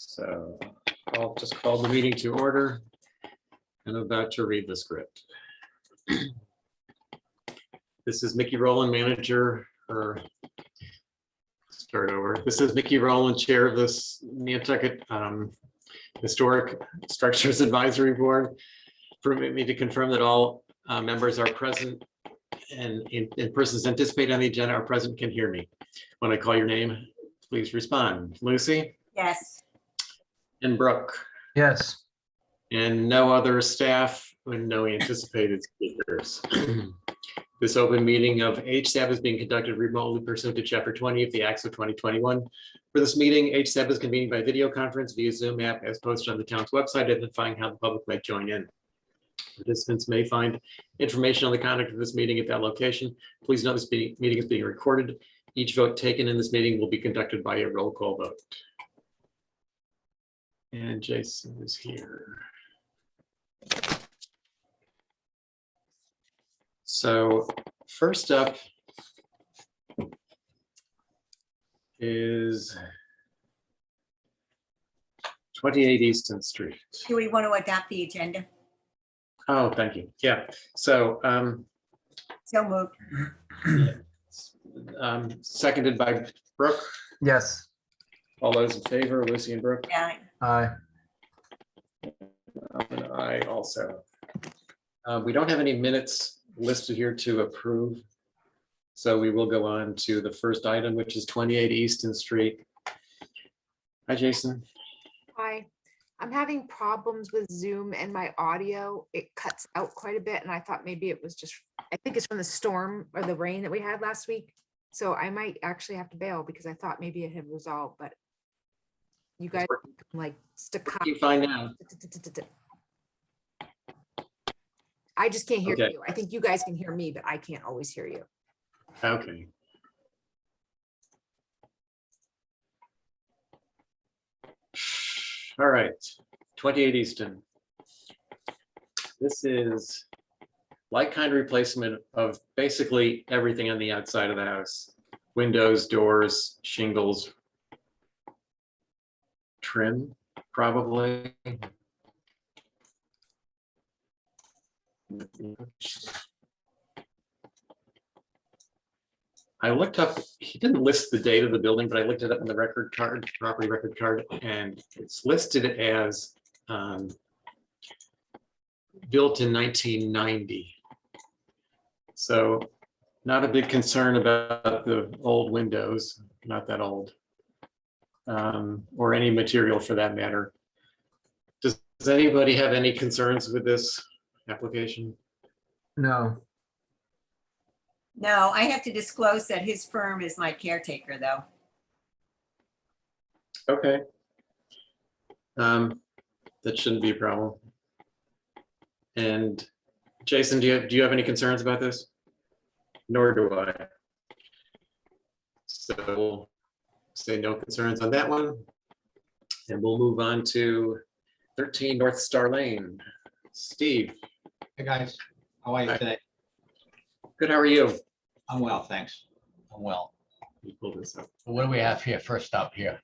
So I'll just call the meeting to order. I'm about to read the script. This is Mickey Rowland, manager, or start over. This is Mickey Rowland, chair of this Nantucket Historic Structures Advisory Board. Permit me to confirm that all members are present and persons anticipated on the agenda are present, can hear me. When I call your name, please respond. Lucy? Yes. And Brooke? Yes. And no other staff and no anticipated speakers. This open meeting of HSAB is being conducted remotely pursuant to Chapter 20 of the Acts of 2021. For this meeting, HSAB is convened by video conference via Zoom app as posted on the town's website, identifying how the public may join in. Participants may find information on the conduct of this meeting at that location. Please note this meeting is being recorded. Each vote taken in this meeting will be conducted by a roll call vote. And Jason is here. So first up is 28 Easton Street. Do we want to adopt the agenda? Oh, thank you. Yeah, so So moved. seconded by Brooke. Yes. All those in favor, Lucy and Brooke? Yeah. Aye. And I also. We don't have any minutes listed here to approve. So we will go on to the first item, which is 28 Easton Street. Hi, Jason. Hi, I'm having problems with Zoom and my audio. It cuts out quite a bit and I thought maybe it was just, I think it's from the storm or the rain that we had last week. So I might actually have to bail because I thought maybe it had resolved, but you guys like staccato. You find out. I just can't hear Okay. you. I think you guys can hear me, but I can't always hear you. Okay. All right, 28 Easton. This is like-kind replacement of basically everything on the outside of the house. Windows, doors, shingles, trim, probably. I looked up, he didn't list the date of the building, but I looked it up in the record card, property record card, and it's listed as built in 1990. So not a big concern about the old windows, not that old, or any material for that matter. Does anybody have any concerns with this application? No. No, I have to disclose that his firm is my caretaker, though. Okay. That shouldn't be a problem. And Jason, do you have any concerns about this? Nor do I. So we'll say no concerns on that one. And we'll move on to 13 North Star Lane. Steve. Hey, guys, how are you Hi. today? Good, how are you? I'm well, thanks. I'm well. You pull this up. What do we have here first up here?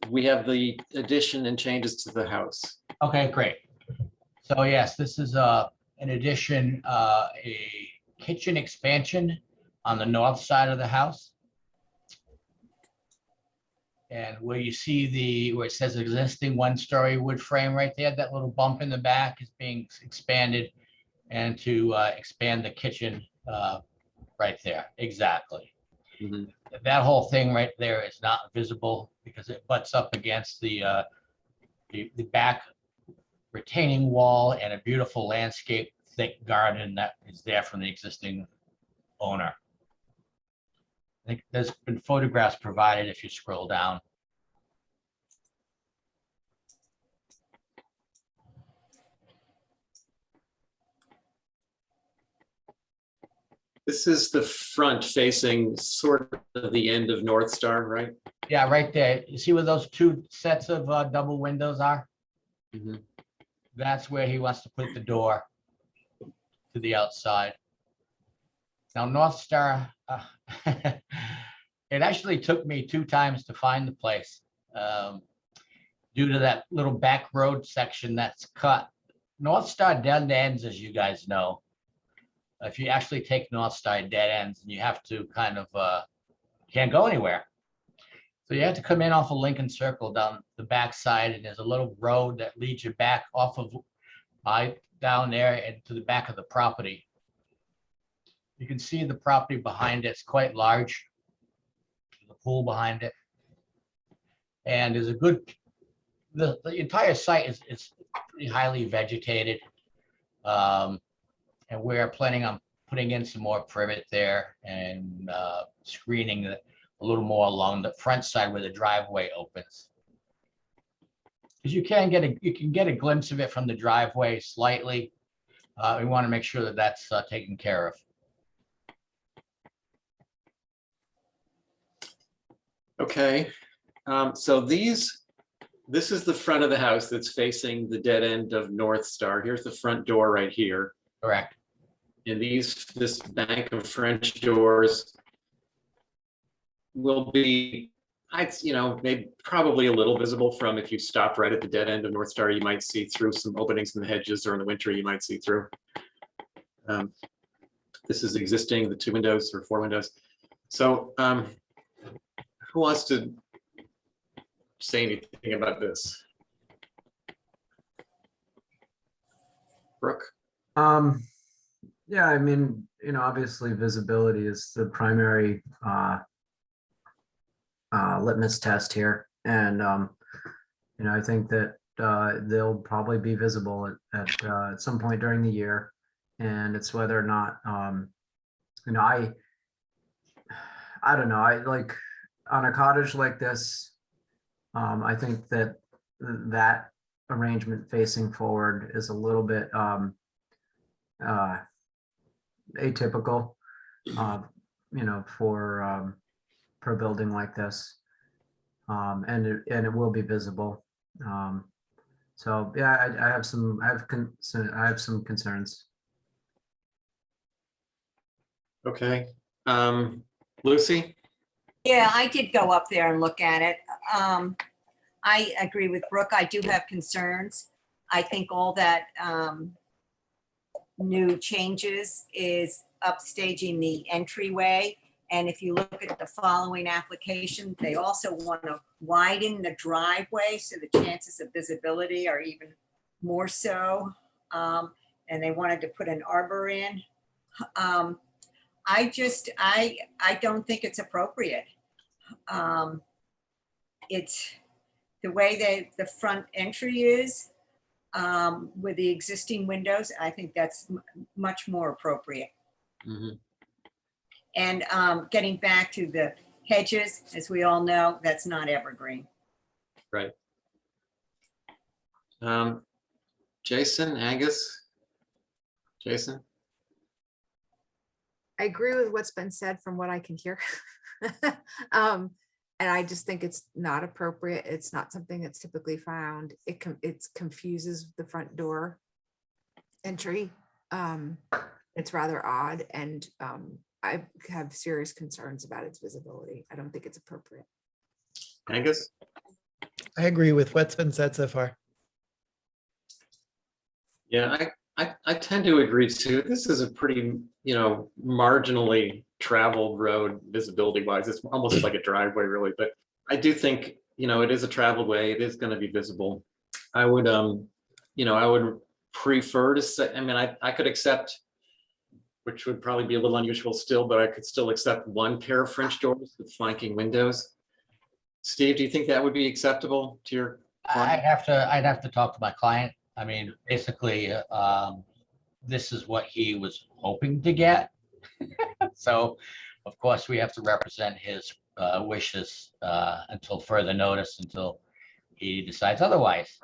We have the addition and changes to the house. Okay, great. So yes, this is an addition, a kitchen expansion on the north side of the house. And where you see where it says existing one-story wood frame right there, that little bump in the back is being expanded and to expand the kitchen right there, exactly. Mhm. That whole thing right there is not visible because it butts up against the back retaining wall and a beautiful landscape thick garden that is there from the existing owner. I think there's been photographs provided if you scroll down. This is the front facing sort of the end of North Star, right? Yeah, right there. You see where those two sets of double windows are? Mhm. That's where he wants to put the door to the outside. Now, North Star It actually took me 2 times to find the place. Due to that little back road section that's cut. North Star dead ends, as you guys know. If you actually take North Star dead ends, and you have to kind of, can't go anywhere. So you have to come in off of Lincoln Circle down the back side, and there's a little road that leads you back off of down there and to the back of the property. You can see the property behind it's quite large. The pool behind it. And there's a good, the entire site is pretty highly vegetated. And we're planning on putting in some more privet there and screening a little more along the front side where the driveway opens. Because you can get a glimpse of it from the driveway slightly. We want to make sure that that's taken care of. Okay, so this is the front of the house that's facing the dead end of North Star. Here's the front door right here. Correct. And this bank of French doors will be, maybe probably a little visible from if you stop right at the dead end of North Star, you might see through some openings in the hedges, or in the winter, you might see through. This is existing, the 2 windows or 4 windows. So who wants to say anything about this? Brooke? Yeah, I mean, obviously visibility is the primary litmus test here. And, I think that they'll probably be visible at some point during the year. And it's whether or not, I don't know, I like on a cottage like this, I think that that arrangement facing forward is a little bit atypical, for a building like this, and it will be visible. So yeah, I have some concerns. Okay, Lucy? Yeah, I did go up there and look at it. I agree with Brooke. I do have concerns. I think all that new changes is upstaging the entryway. And if you look at the following application, they also want to widen the driveway so the chances of visibility are even more so. And they wanted to put an arbor in. I don't think it's appropriate. It's the way the front entry is with the existing windows. I think that's much more appropriate. Mhm. And getting back to the hedges, as we all know, that's not evergreen. Right. Jason, Angus? Jason? I agree with what's been said from what I can hear. And I just think it's not appropriate. It's not something that's typically found. It confuses the front door entry. It's rather odd, and I have serious concerns about its visibility. I don't think it's appropriate. Angus? I agree with what's been said so far. Yeah, I tend to agree too. This is a pretty, marginally traveled road visibility wise. It's almost like a driveway really, but I do think, it is a traveled way. It is going to be visible. I would, I would prefer to say, I could accept, which would probably be a little unusual still, but I could still accept 1 pair of French doors with flanking windows. Steve, do you think that would be acceptable to your client? I'd have to talk to my client. Basically, this is what he was hoping to get. So, of course, we have to represent his wishes until further notice, until he decides otherwise.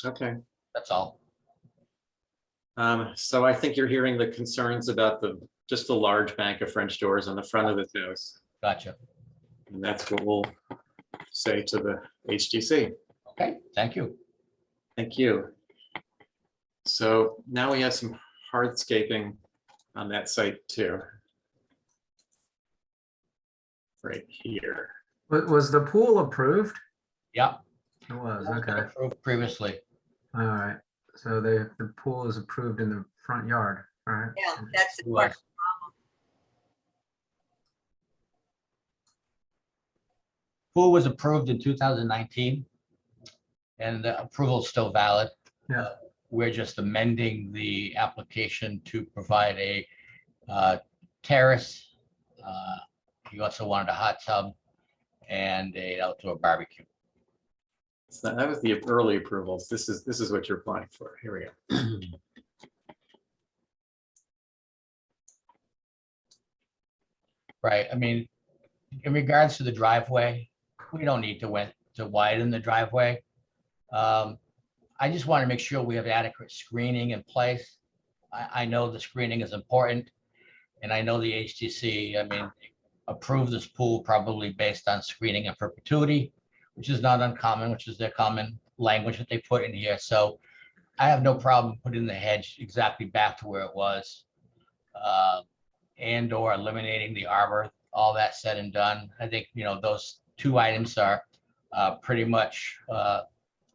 Okay. That's all. So I think you're hearing the concerns about just the large bank of French doors on the front of this house. Gotcha. And that's what we'll say to the HDC. Okay, thank you. Thank you. So now we have some hardscaping on that site too. right here. Was the pool approved? Yep. It was, It's been okay. approved previously. All right. So the pool is approved in the front yard, all right? Yeah, that's the It part. was. Pool was approved in 2019, and the approval is still valid. Yeah. We're just amending the application to provide a terrace. He also wanted a hot tub and an outdoor barbecue. So that was the early approvals. This is what you're applying for. Here we go. Right, I mean, in regards to the driveway, we don't need to widen the driveway. I just want to make sure we have adequate screening in place. I know the screening is important, and I know the HTC, I mean, approved this pool probably based on screening in perpetuity, which is not uncommon, which is their common language that they put in here. So I have no problem putting the hedge exactly back to where it was. And or eliminating the arbor, all that said and done. I think, you know, those two items are pretty much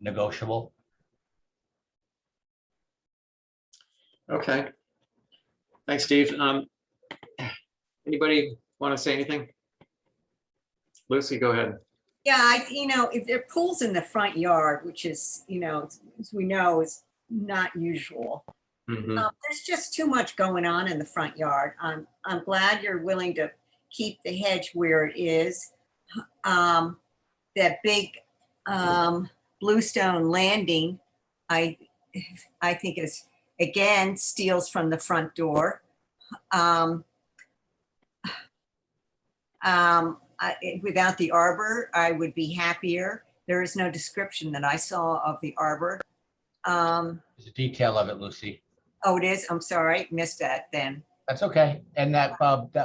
negotiable. Okay. Thanks, Steve. Anybody want to say anything? Lucy, go ahead. Yeah, if there are pools in the front yard, which is, as we know, is not usual. Mhm. There's just too much going on in the front yard. I'm glad you're willing to keep the hedge where it is. That big bluestone landing, I think is, again, steals from the front door. Without the arbor, I would be happier. There is no description that I saw of the arbor. There's a detail of it, Lucy. Oh, it is? I'm sorry, missed that then. That's okay. And that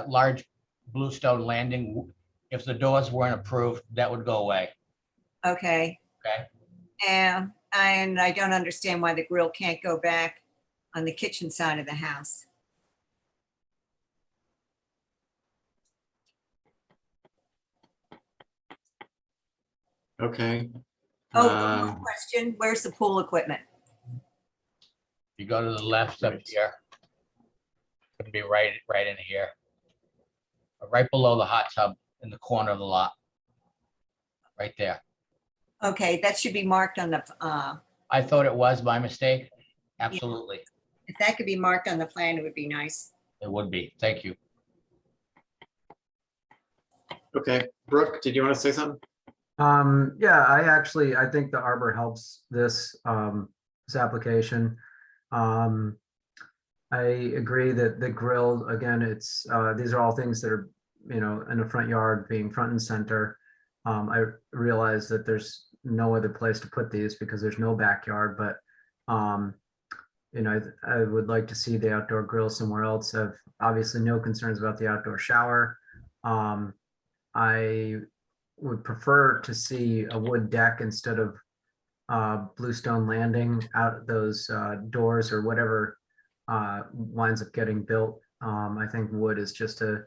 large bluestone landing, if the doors weren't approved, that would go away. Okay. Okay. And I don't understand why the grill can't go back on the kitchen side of the house. Okay. Oh, one more question. Where's the pool equipment? You go to the left up here. It's gonna be right in here. Right below the hot tub in the corner of the lot. Right there. Okay, that should be marked on the, I thought it was my mistake. Absolutely. if that could be marked on the plan, it would be nice. It would be. Thank you. Okay, Brooke, did you want to say something? Yeah, I think the arbor helps this application. I agree that the grill, again, it's these are all things that are, in the front yard being front and center. I realize that there's no other place to put these because there's no backyard, but I would like to see the outdoor grill somewhere else. I've obviously no concerns about the outdoor shower. I would prefer to see a wood deck instead of bluestone landing out those doors or whatever winds up getting built. I think wood is just a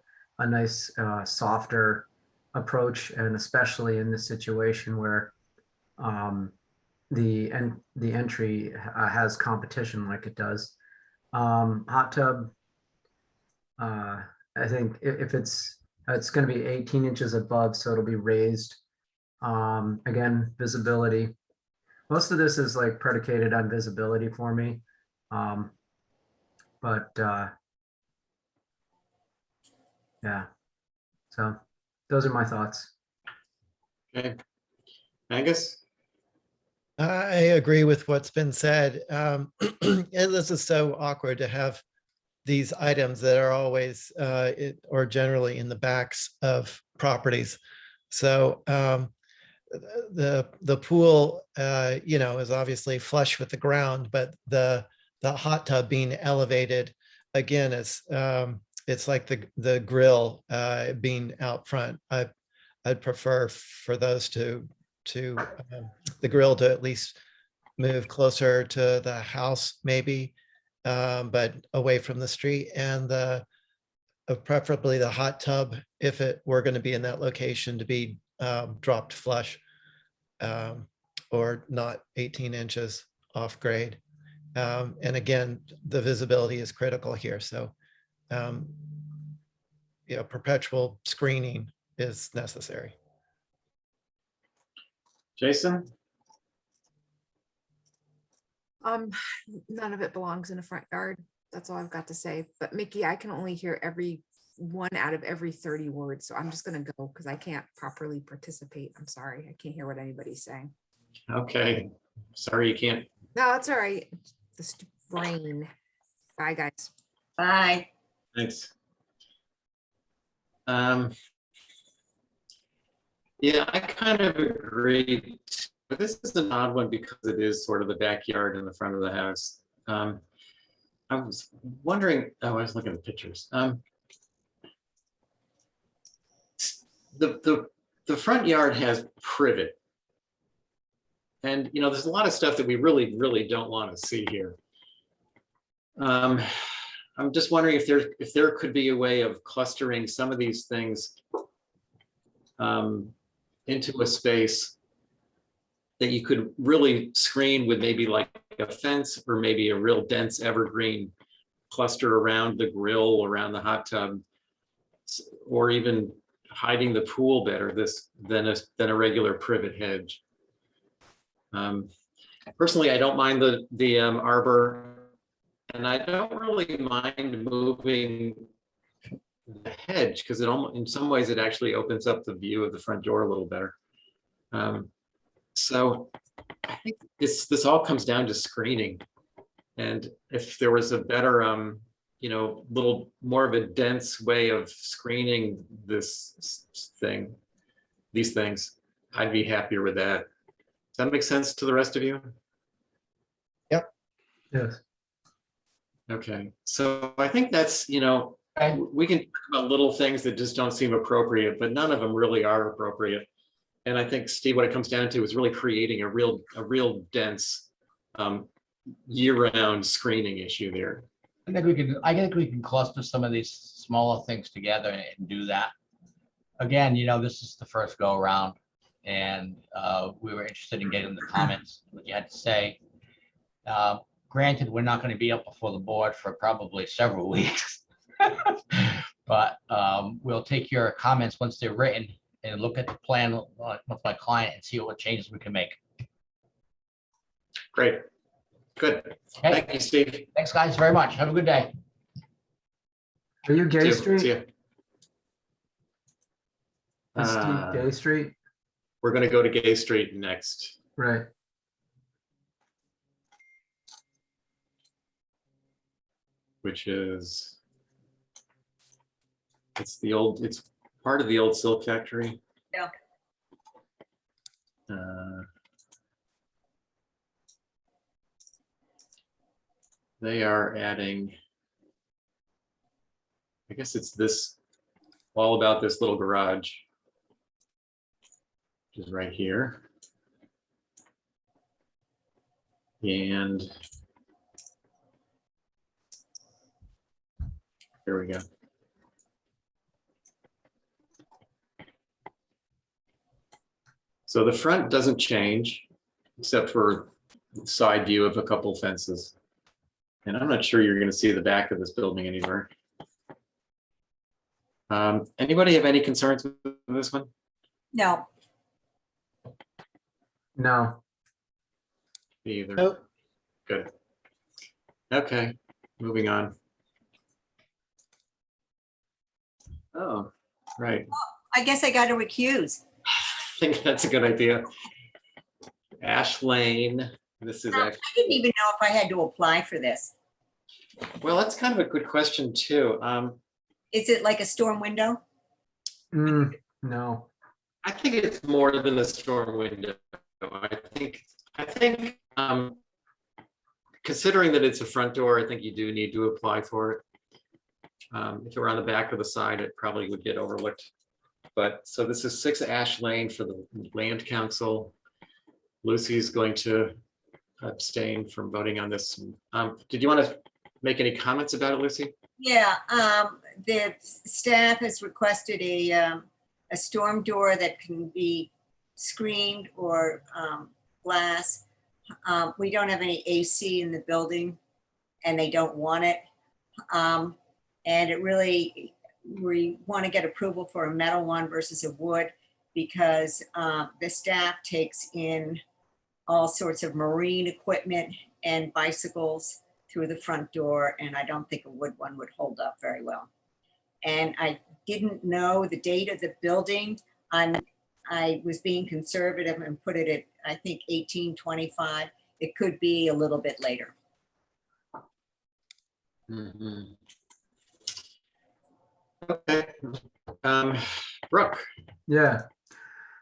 nice softer approach, and especially in this situation where the entry has competition like it does. Hot tub, I think if it's going to be 18 inches above, so it'll be raised. Again, visibility. Most of this is like predicated on visibility for me. But yeah, so those are my thoughts. Okay. Angus? I agree with what's been said. And this is so awkward to have these items that are always or generally in the backs of properties. So the pool, is obviously flush with the ground, but the hot tub being elevated again is it's like the grill being out front. I'd prefer for those to the grill to at least move closer to the house, maybe, but away from the street, and the of preferably the hot tub, if it were going to be in that location, to be dropped flush or not 18 inches off grade. And again, the visibility is critical here. So, perpetual screening is necessary. Jason? None of it belongs in a front yard. That's all I've got to say. But Mickey, I can only hear every 1 out of every 30 words. So I'm just gonna go because I can't properly participate. I'm sorry. I can't hear what anybody's saying. Okay, sorry you can't. No, it's all right. The brain. Bye, guys. Bye. Thanks. Yeah, I kind of agree. But this is an odd one because it is sort of the backyard in the front of the house. I was wondering, I was looking at the pictures. The front yard has privet. And, there's a lot of stuff that we really, really don't want to see here. I'm just wondering if there could be a way of clustering some of these things into a space that you could really screen with maybe like a fence or maybe a real dense evergreen cluster around the grill, around the hot tub, or even hiding the pool better than a regular privet hedge. Personally, I don't mind the arbor, and I don't really mind moving the hedge because in some ways it actually opens up the view of the front door a little better. So I think this all comes down to screening, and if there was a better little more of a dense way of screening these things, I'd be happier with that. Does that make sense to the rest of you? Yes. Okay, so I think that's, we can talk about little things that just don't seem appropriate, but none of them really are appropriate. And I think, Steve, what it comes down to is really creating a real dense year-round screening issue there. I think we can cluster some of these smaller things together and do that. Again, this is the first go around, and we were interested in getting the comments, what you had to say. Granted, we're not going to be up before the board for probably several weeks, but we'll take your comments once they're written and look at the plan with my client and see what changes we can make. Great, good. Okay. Thank you, Steve. Thanks, guys, very much. Have a good day. Are you Gay See Street? ya. Is Steve Gay Street? We're going to go to Gay Street next. Right. Which is, it's part of the old silk factory. Yeah. They are adding, I guess it's all about this little garage, which is right here. And here we go. So the front doesn't change, except for side view of a couple fences. And I'm not sure you're going to see the back of this building anywhere. Anybody have any concerns with this one? No, No. Me either. Nope. Good. Okay, moving on. Oh, right. I guess I got to recuse. I think that's a good idea. Ash Lane. This is I actually, didn't even know if I had to apply for this. well, that's kind of a good question too. Is it like a storm window? No. I think it's more than a storm window. I think considering that it's a front door, I think you do need to apply for it. If it were on the back or the side, it probably would get overlooked. But so this is 6 Ash Lane for the Land Council. Lucy's going to abstain from voting on this. Did you want to make any comments about it, Lucy? Yeah, the staff has requested a storm door that can be screened or glass. We don't have any AC in the building and they don't want it. And it really, we want to get approval for a metal one versus a wood because the staff takes in all sorts of marine equipment and bicycles through the front door, and I don't think a wood one would hold up very well. And I didn't know the date of the building. I was being conservative and put it at, I think, 1825. It could be a little bit later. Mhm. Okay. Brooke, Yeah.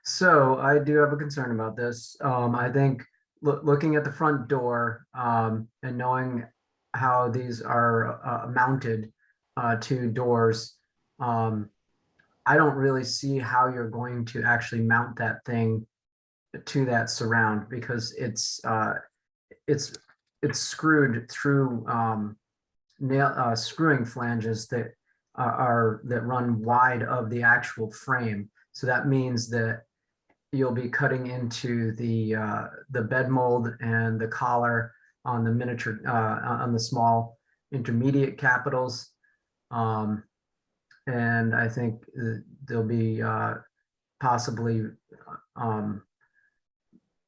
So I do have a concern about this. I think looking at the front door and knowing how these are mounted to doors, I don't really see how you're going to actually mount that thing to that surround because it's screwed through screwing flanges that that run wide of the actual frame. So that means that you'll be cutting into the bed mold and the collar on the miniature on the small intermediate capitals. And I think there'll be possibly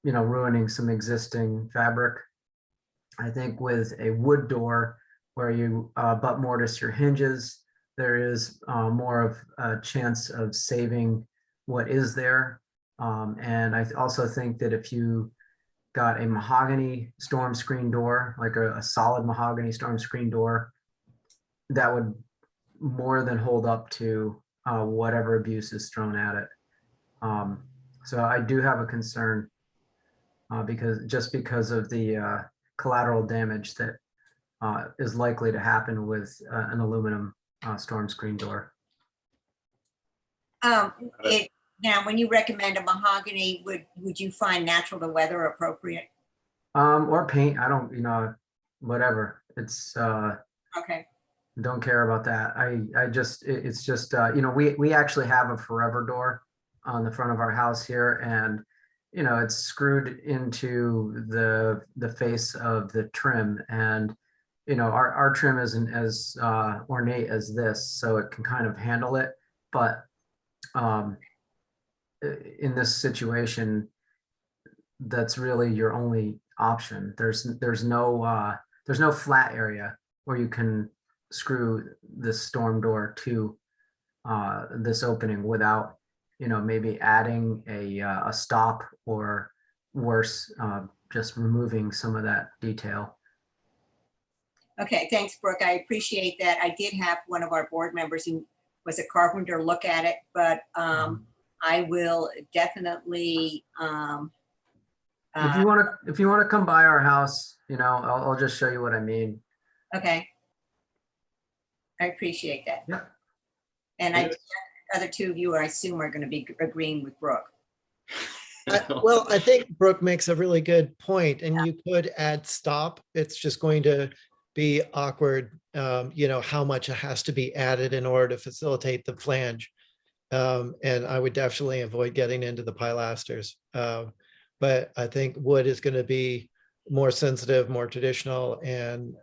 ruining some existing fabric. I think with a wood door where you butt mortise your hinges, there is more of a chance of saving what is there. And I also think that if you got a mahogany storm screen door, like a solid mahogany storm screen door, that would more than hold up to whatever abuse is thrown at it. So I do have a concern because of the collateral damage that is likely to happen with an aluminum storm screen door. Now, when you recommend a mahogany, would you find natural to weather appropriate? Or paint, I don't, whatever. It's Okay, don't care about that. It's just we actually have a forever door on the front of our house here, and it's screwed into the face of the trim, and our trim isn't as ornate as this, so it can kind of handle it. But in this situation, that's really your only option. There's no flat area where you can screw this storm door to this opening without maybe adding a stop, or worse, just removing some of that detail. okay, thanks, Brooke. I appreciate that. I did have one of our board members who was a carpenter look at it, but I will definitely. If you want to come by our house, I'll just show you what I mean. Okay. I appreciate that. Yeah. And the other two of you, I assume, are going to be agreeing with Brooke. Well, I think Brooke makes a really good point, and you could add stop. It's just going to be awkward, how much has to be added in order to facilitate the flange. And I would definitely avoid getting into the pilasters. But I think wood is going to be more sensitive, more traditional, and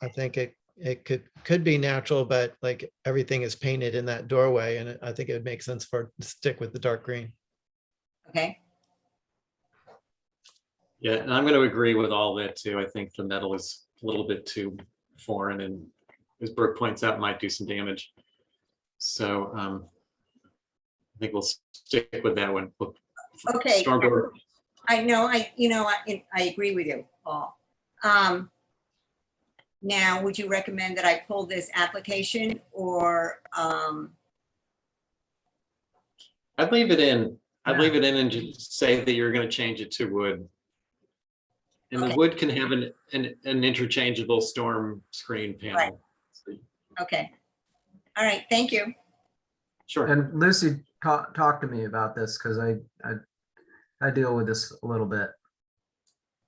I think it could be natural, but like everything is painted in that doorway, and I think it would make sense for it to stick with the dark green. Okay. yeah, and I'm going to agree with all that too. I think the metal is a little bit too foreign, and as Brooke points out, might do some damage. So I think we'll stick with that one. Okay. Storm door. I know, I agree with you, Paul. Now, would you recommend that I pull this application, or? I'd leave it in. I'd Yeah. leave it in and just say that you're going to change it to wood. And Okay. the wood can have an interchangeable storm screen panel. Okay. All right, thank you. Sure. And Lucy, talk to me about this, because I deal with this a little bit.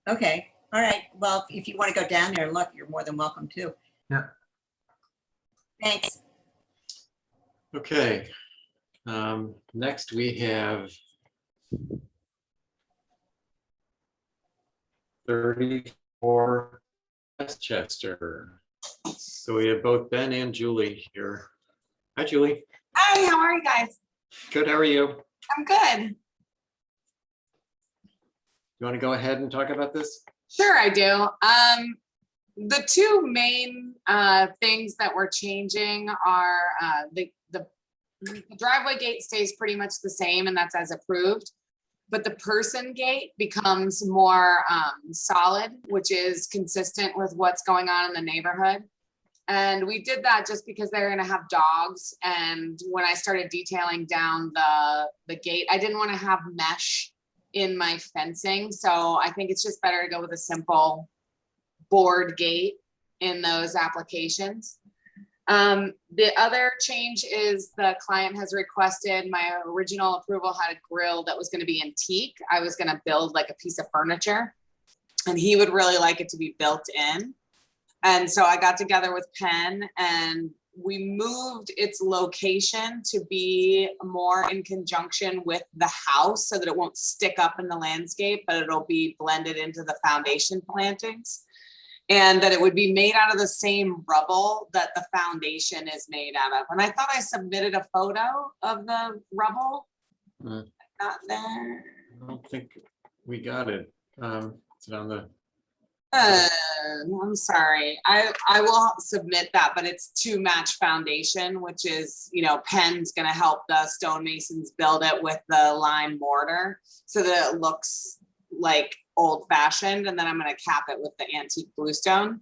Okay, all right. Well, if you want to go down there and look, you're more than welcome to. Yeah. Thanks. Okay. Next we have 34 Westchester. So we have both Ben and Julie here. Hi, Julie. Hi, how are you guys? Good, how are you? I'm good. You want to go ahead and talk about this? Sure, I do. The two main things that we're changing are the driveway gate stays pretty much the same, and that's as approved. But the person gate becomes more solid, which is consistent with what's going on in the neighborhood. And we did that just because they're gonna have dogs. And when I started detailing down the gate, I didn't want to have mesh in my fencing. So I think it's just better to go with a simple board gate in those applications. The other change is the client has requested, my original approval had a grill that was going to be antique. I was going to build like a piece of furniture, and he would really like it to be built in. And so I got together with Penn and we moved its location to be more in conjunction with the house so that it won't stick up in the landscape, but it'll be blended into the foundation plantings. And that it would be made out of the same rubble that the foundation is made out of. And I thought I submitted a photo of the rubble. Mm. Not there. I don't think we got it. Is it on the? I'm sorry. I will submit that, but it's to match foundation, which is, you know, Penn's gonna help the stonemasons build it with the lime mortar so that it looks like old fashioned, and then I'm going to cap it with the antique bluestone.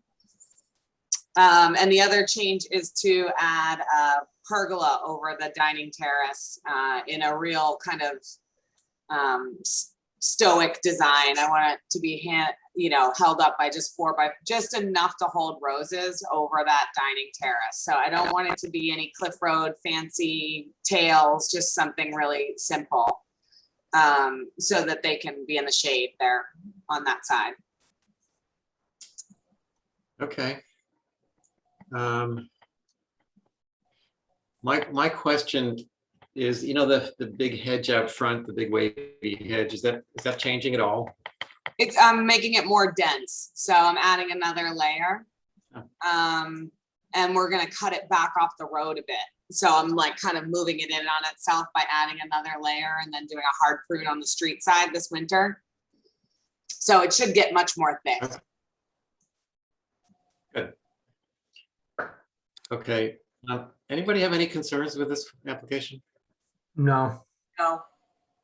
And the other change is to add a pergola over the dining terrace in a real kind of stoic design. I want it to be held up by just enough to hold roses over that dining terrace. So I don't want it to be any Cliff Road fancy tails, just something really simple. So that they can be in the shade there on that side. Okay. My question is, the big hedge out front, the big wavy hedge, is that changing at all? I'm making it more dense. So I'm adding another layer. And we're gonna cut it back off the road a bit. So I'm like kind of moving it in on itself by adding another layer and then doing a hard prune on the street side this winter. So it should get much more thick. Good. Okay. Anybody have any concerns with this application? No, No,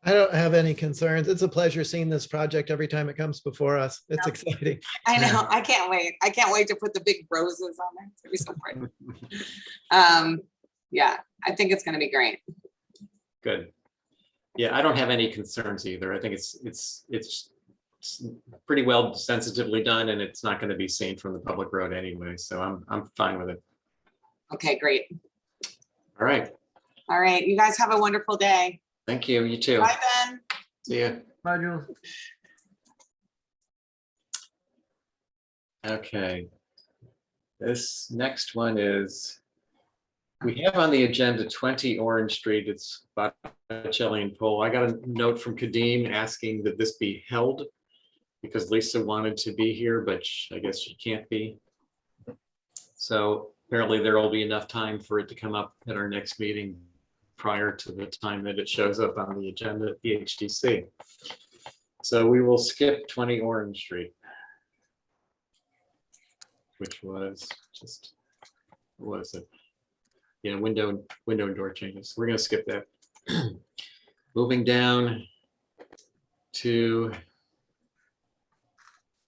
I don't have any concerns. It's a pleasure seeing this project every time it comes before us. It's exciting. I know, I can't wait. I can't wait to put the big roses on there. It's gonna be so pretty. Yeah, I think it's gonna be great. Good. Yeah, I don't have any concerns either. I think it's pretty well sensitively done, and it's not going to be seen from the public road anyway. So I'm fine with it. Okay, great. All right. All right, you guys have a wonderful day. Thank you. You too. Bye, Ben. See ya. bye, Jules. Okay. This next one we have on the agenda 20 Orange Street. It's Botticelli and Pole. I got a note from Kadeem asking that this be held because Lisa wanted to be here, but I guess she can't be. So apparently there will be enough time for it to come up at our next meeting prior to the time that it shows up on the agenda at the HDC. So we will skip 20 Orange Street, which was just, what was it? Yeah, window and door changes. We're going to skip that. Moving down to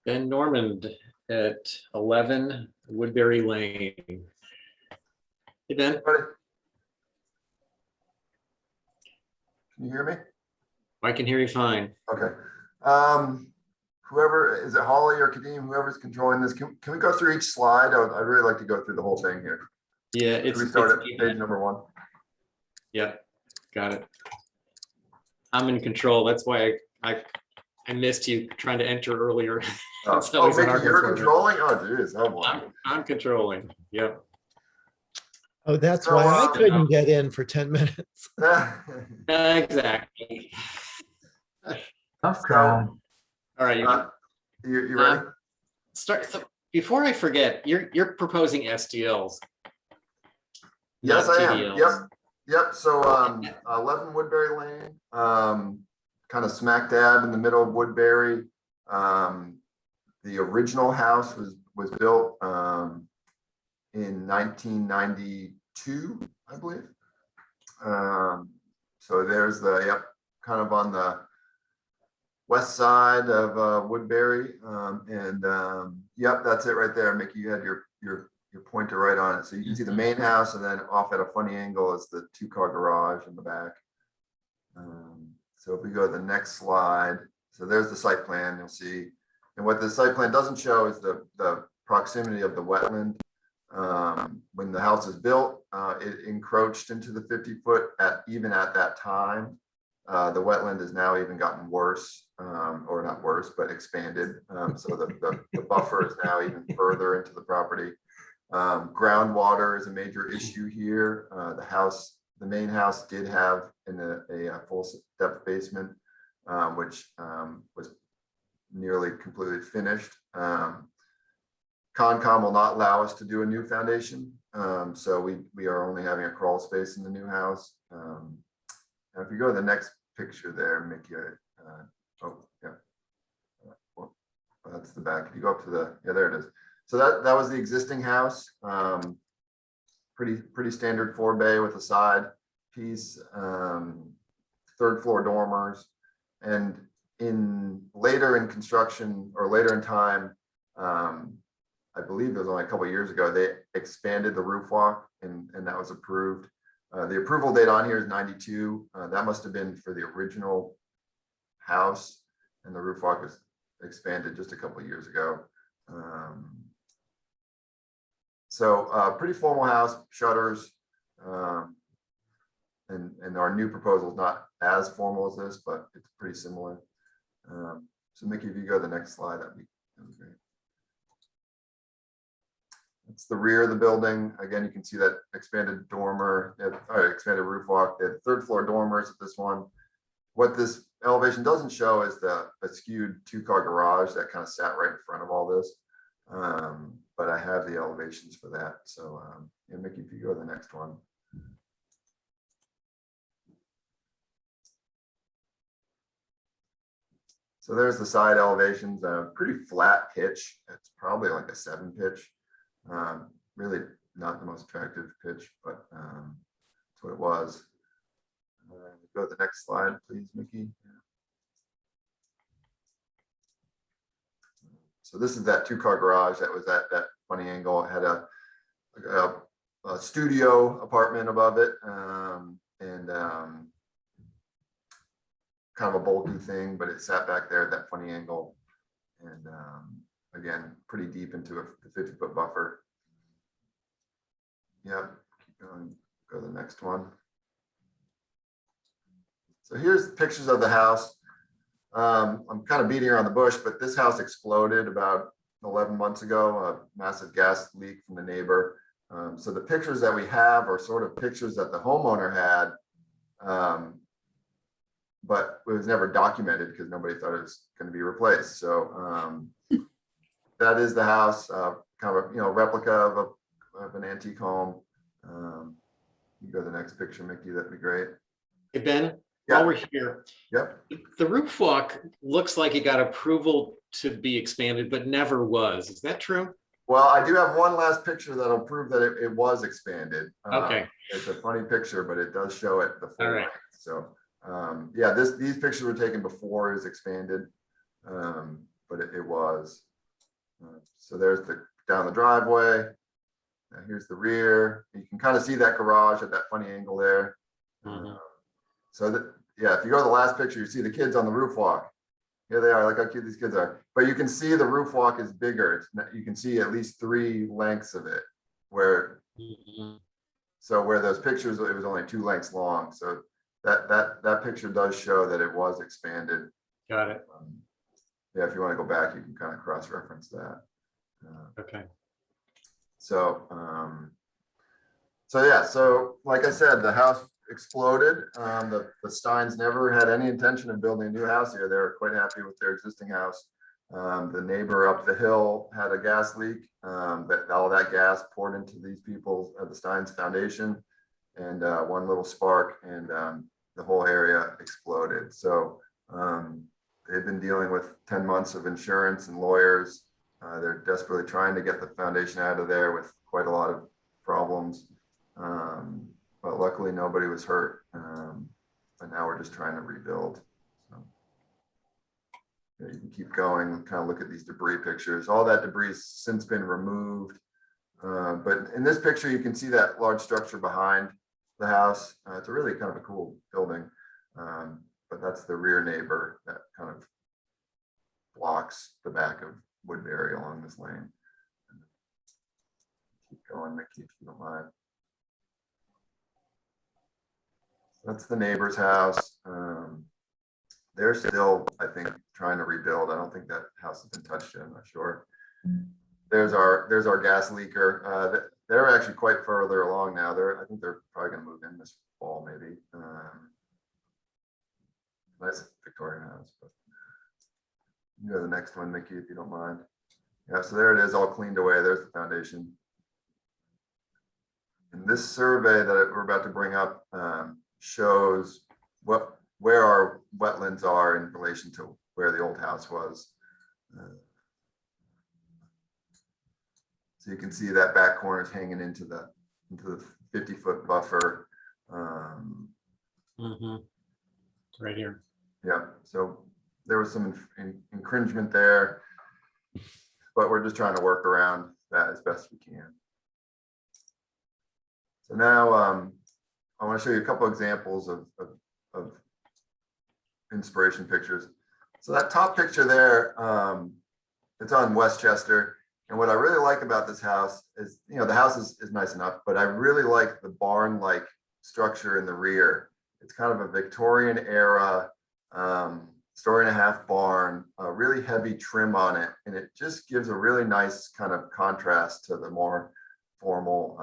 Ben Normand at 11 Woodbury Lane. Hey, Ben. Everybody? Can you hear me? I can hear you fine. Okay. Whoever, is it Holly or Kadeem, whoever's controlling this, can we go through each slide? I'd really like to go through the whole thing here. Yeah, Can we start at page number 1? Yeah, got it. I'm in control. That's why I missed you trying to enter earlier. That's always a Mickey, hard one you're for me. controlling? Oh, geez. Oh, boy. I'm controlling. Yep. Oh, that's So, why I couldn't get in for 10 minutes. Exactly. Tough So, crowd. All right, you ready? start. So before I forget, you're proposing SDLs. Yes, not I am. TDLs. Yep. So 11 Woodbury Lane, kind of smack dab in the middle of Woodbury. The original house was built in 1992, I believe. So there's the kind of on the west side of Woodbury, yep, that's it right there. Mickey, you had your pointer right on it. So you can see the main house, and then off at a funny angle is the 2-car garage in the back. So if we go to the next slide, so there's the site plan, you'll see. And what the site plan doesn't show is the proximity of the wetland. When the house is built, it encroached into the 50-foot even at that time. The wetland has now even gotten worse, or not worse, but expanded. So the buffer is now even further into the property. Groundwater is a major issue here. The main house did have a full depth basement, which was nearly completely finished. Concom will not allow us to do a new foundation. So we are only having a crawl space in the new house. Now if you go to the next picture there, Mickey, that's the back. If you go up to there it is. So that was the existing house. Pretty standard 4-bay with a side piece, 3rd floor dormers. And later in construction, or later in time, I believe it was only a couple of years ago, they expanded the roof walk, and that was approved. The approval date on here is 92. That must have been for the original house, and the roof walk was expanded just a couple of years ago. So pretty formal house, shutters, and our new proposal is not as formal as this, but it's pretty similar. So Mickey, if you go to the next slide, that'd be great. It's the rear of the building. Again, you can see that expanded dormer, expanded roof walk. They had 3rd floor dormers at this one. What this elevation doesn't show is the skewed 2-car garage that kind of sat right in front of all this. But I have the elevations for that. So Mickey, if you go to the next one. So there's the side elevations, pretty flat pitch. It's probably like a 7 pitch. Really not the most attractive pitch, but that's what it was. Go to the next slide, please, Mickey. So this is that 2-car garage that was at that funny angle. It had a studio apartment above it, and kind of a bulky thing, but it sat back there at that funny angle. And again, pretty deep into a 50-foot buffer. Yep, keep going, go to the next one. So here's pictures of the house. I'm kind of beating around the bush, but this house exploded about 11 months ago, a massive gas leak from the neighbor. So the pictures that we have are sort of pictures that the homeowner had, but it was never documented because nobody thought it was going to be replaced. So that is the house, kind of a replica of an antique home. You go to the next picture, Mickey, that'd be great. Hey, Ben, Yeah. while we're here, Yep. the roof walk looks like it got approval to be expanded, but never was. Is that true? Well, I do have one last picture that'll prove that it was expanded. Okay. It's a funny picture, but it does show it the full All right. length. So yeah, these pictures were taken before it was expanded, but it was. So there's down the driveway. Here's the rear. You can kind of see that garage at that funny angle there. Mhm. So yeah, if you go to the last picture, you see the kids on the roof walk. Here they are, look how cute these kids are. But you can see the roof walk is bigger. You can see at least 3 lengths of it. Where those pictures, it was only 2 lengths long. So that picture does show that it was expanded. Got it. Yeah, if you want to go back, you can kind of cross-reference that. Okay. So So yeah, so like I said, the house exploded. The Steins never had any intention of building a new house here. They were quite happy with their existing house. The neighbor up the hill had a gas leak. That all that gas poured into these people at the Steins Foundation, and one little spark, and the whole area exploded. So they've been dealing with 10 months of insurance and lawyers. They're desperately trying to get the foundation out of there with quite a lot of problems. But luckily nobody was hurt. But now we're just trying to rebuild. So, yeah, you can keep going, kind of look at these debris pictures. All that debris has since been removed. But in this picture, you can see that large structure behind the house. It's a really kind of a cool building. But that's the rear neighbor that kind of blocks the back of Woodbury along this lane. Keep going, Mickey, if you don't mind. That's the neighbor's house. They're still, I think, trying to rebuild. I don't think that house has been touched yet. I'm not sure. There's our gas leaker. They're actually quite further along now. I think they're probably going to move in this fall, maybe. Nice Victorian house. But you go to the next one, Mickey, if you don't mind. Yeah, so there it is, all cleaned away. There's the foundation. And this survey that we're about to bring up shows where our wetlands are in relation to where the old house was. So you can see that back corner is hanging into the 50-foot buffer. Right here. Yeah, so there was some infringement there, but we're just trying to work around that as best we can. So now I want to show you a couple examples of inspiration pictures. So that top picture there, it's on Westchester. And what I really like about this house is, the house is nice enough, but I really like the barn-like structure in the rear. It's kind of a Victorian era, story-and-a-half barn, a really heavy trim on it. And it just gives a really nice kind of contrast to the more formal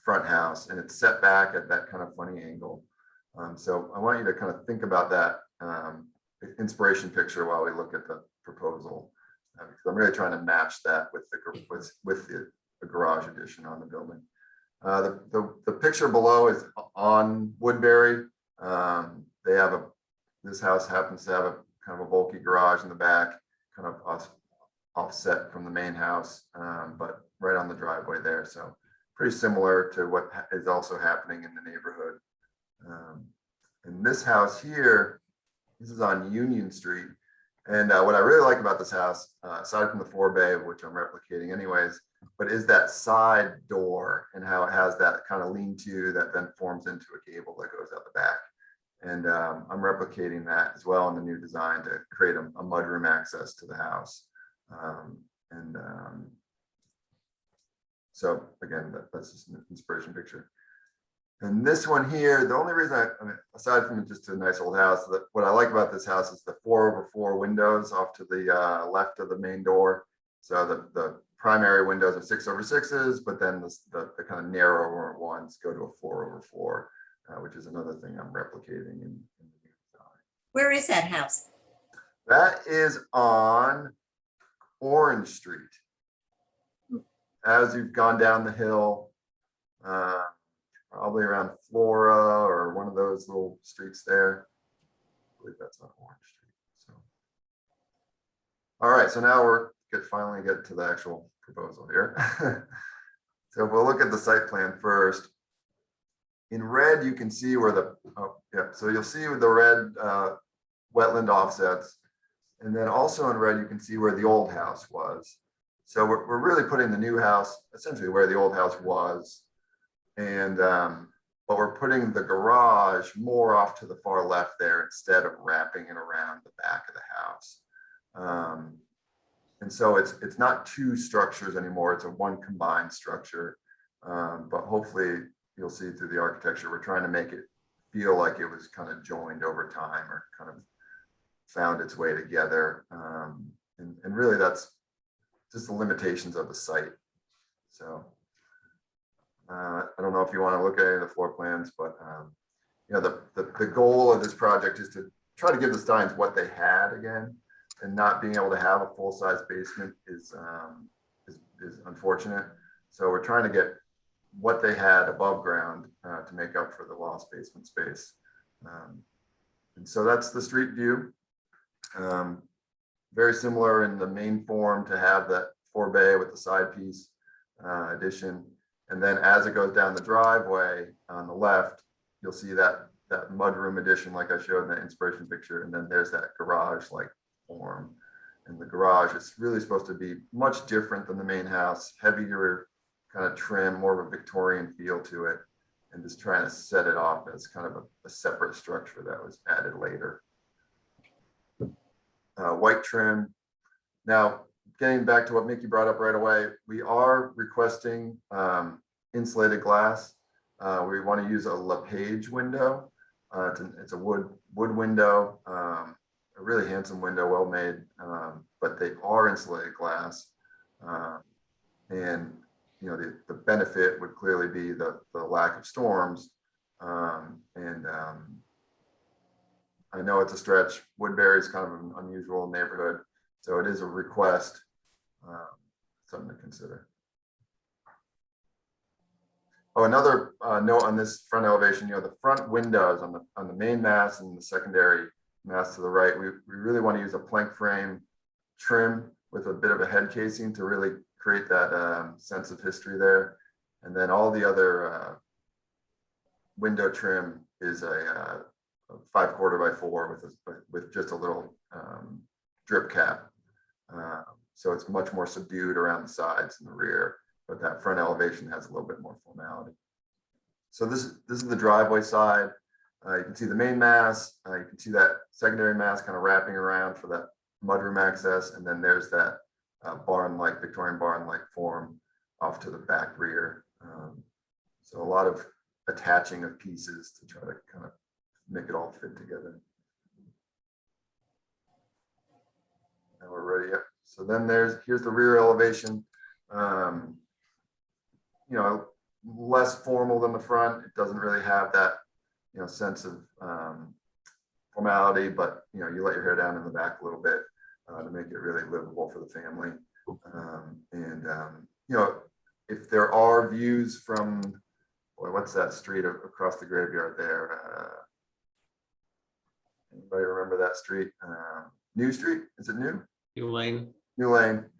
front house. And it's set back at that kind of funny angle. So I want you to kind of think about that inspiration picture while we look at the proposal. Because I'm really trying to match that with the garage addition on the building. The picture below is on Woodbury. They have this house happens to have a kind of a bulky garage in the back, kind of offset from the main house, but right on the driveway there. So pretty similar to what is also happening in the neighborhood. And this house here, this is on Union Street. And what I really like about this house, aside from the 4-bay, which I'm replicating anyways, but is that side door and how it has that kind of lean-to that then forms into a gable that goes out the back. And I'm replicating that as well in the new design to create a mudroom access to the house. So again, that's just an inspiration picture. And this one here, the only reason I mean, aside from just a nice old house, that what I like about this house is the 4/4 windows off to the left of the main door. So the primary windows are 6/6s, but then the kind of narrower ones go to a 4/4, which is another thing I'm replicating in the new design. Where is that house? That is on Orange Street. As you've gone down the hill, probably around Flora or one of those little streets there. I believe that's on Orange Street. So, all right, so now we're finally get to the actual proposal here. So we'll look at the site plan first. In red, you can see where so you'll see with the red wetland offsets. And then also in red, you can see where the old house was. So we're really putting the new house essentially where the old house was. And but we're putting the garage more off to the far left there instead of wrapping it around the back of the house. And so it's not two structures anymore. It's a one combined structure. But hopefully you'll see through the architecture, we're trying to make it feel like it was kind of joined over time or kind of found its way together. And really that's just the limitations of the site. So I don't know if you want to look at any of the floor plans, but you know, the goal of this project is to try to give the Steins what they had again, and not being able to have a full-size basement is unfortunate. So we're trying to get what they had above ground to make up for the lost basement space. And so that's the street view. Very similar in the main form to have that 4-bay with the side piece addition. And then as it goes down the driveway on the left, you'll see that mudroom addition like I showed in the inspiration picture. And then there's that garage-like form. And the garage is really supposed to be much different than the main house, heavier kind of trim, more of a Victorian feel to it, and just trying to set it off as kind of a separate structure that was added later. White trim. Now, getting back to what Mickey brought up right away, we are requesting insulated glass. We want to use a LePage window. It's a wood window, a really handsome window, well made, but they are insulated glass. And you know, the benefit would clearly be the lack of storms. I know it's a stretch. Woodbury is kind of an unusual neighborhood, so it is a request, something to consider. Oh, another note on this front elevation, you know, the front windows on the main mass and the secondary mass to the right, we really want to use a plank frame trim with a bit of a head casing to really create that sense of history there. And then all the other window trim is a 5/4 by 4 with just a little drip cap. So it's much more subdued around the sides and the rear, but that front elevation has a little bit more formality. So this is the driveway side. You can see the main mass. You can see that secondary mass kind of wrapping around for that mudroom access, and then there's that barn-like, Victorian barn-like form off to the back rear. So a lot of attaching of pieces to try to kind of make it all fit together. And we're ready. Yep. So then here's the rear elevation. You know, less formal than the front. It doesn't really have that, you know, sense of formality, but you know, you let your hair down in the back a little bit to make it really livable for the family. You know, if there are views from, boy, what's that street across the graveyard there? Anybody remember that street? New Street? Is it New? New Lane. New Lane.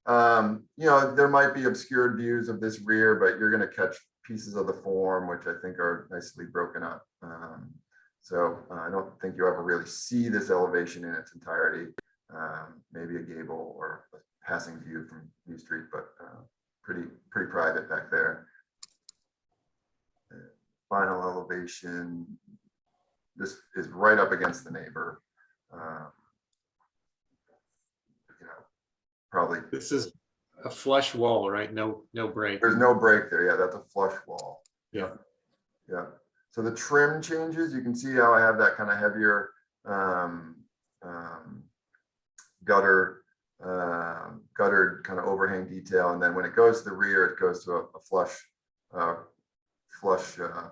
You know, there might be obscured views of this rear, but you're going to catch pieces of the form, which I think are nicely broken up. So I don't think you ever really see this elevation in its entirety. Maybe a gable or a passing view from New Street, but pretty private back there. Final elevation. This is right up against the neighbor. You know, probably. This is a flush wall, right? No break. There's no break there. Yeah, that's a flush wall. Yeah. Yeah. So the trim changes. You can see how I have that kind of heavier guttered kind of overhang detail, and then when it goes to the rear, it goes to a flush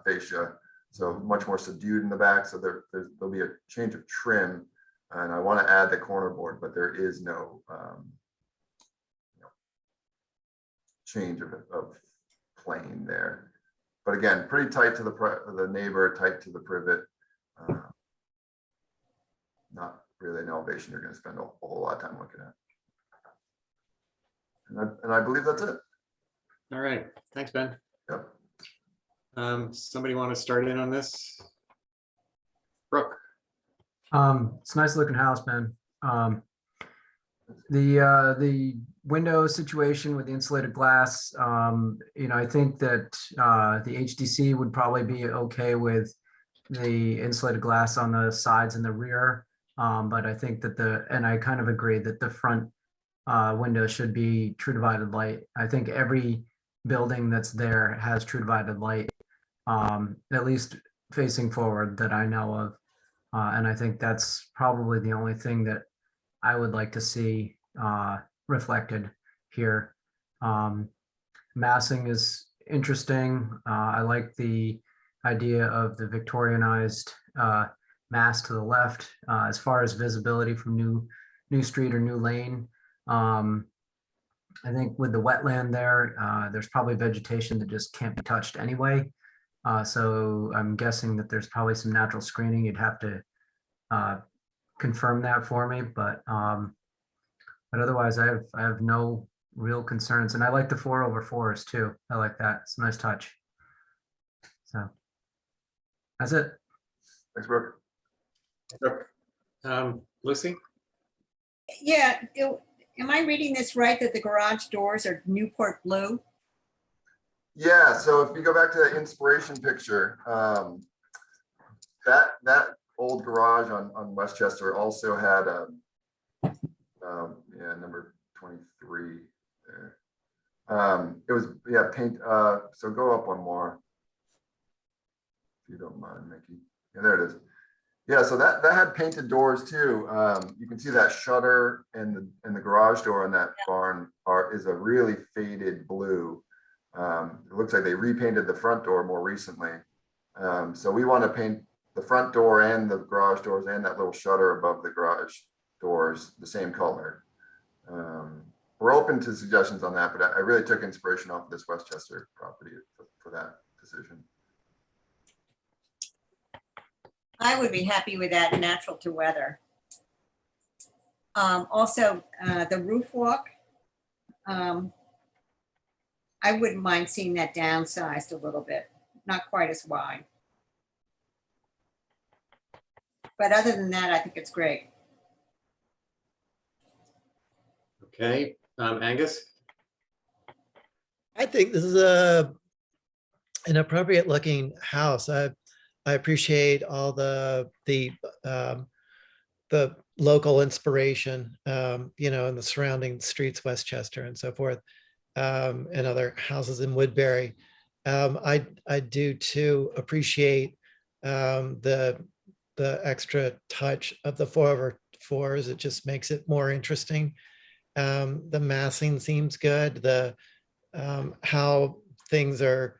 fascia. So much more subdued in the back. So there'll be a change of trim, and I want to add the corner board, but there is no change of plane there. But again, pretty tight to the neighbor, tight to the privet. Not really an elevation you're going to spend a whole lot of time looking at. And I believe that's it. All right. Thanks, Ben. Yep. Somebody want to start in on this? Brooke. It's a nice looking house, Ben. The window situation with the insulated glass, you know, I think that the HDC would probably be okay with the insulated glass on the sides and the rear. But I think that and I kind of agree that the front window should be true divided light. I think every building that's there has true divided light, at least facing forward that I know of. And I think that's probably the only thing that I would like to see reflected here. Massing is interesting. I like the idea of the Victorianized mass to the left. As far as visibility from New Street or New Lane, I think with the wetland there, there's probably vegetation that just can't be touched anyway. So I'm guessing that there's probably some natural screening. You'd have to confirm that for me, but otherwise I have no real concerns. And I like the 4/4s too. I like that. It's a nice touch. So that's it. Thanks, Brooke. Lucy? Yeah, am I reading this right, that the garage doors are Newport blue? Yeah, so if you go back to that inspiration picture, that old garage on Westchester also had yeah, number 23 there. It was, yeah, paint, so go up one more. If you don't mind, Mickey. Yeah, there it is. Yeah, so that had painted doors too. You can see that shutter and the garage door on that barn is a really faded blue. It looks like they repainted the front door more recently. So we want to paint the front door and the garage doors and that little shutter above the garage doors the same color. We're open to suggestions on that, but I really took inspiration off this Westchester property for that decision. I would be happy with that, natural to weather. Also, the roof walk. I wouldn't mind seeing that downsized a little bit, not quite as wide. But other than that, I think it's great. Okay, Angus? I think this is an appropriate looking house. I appreciate all the local inspiration, you know, in the surrounding streets, Westchester and so forth, and other houses in Woodbury. I do too appreciate the extra touch of the 4/4s. It just makes it more interesting. The massing seems good. The how things are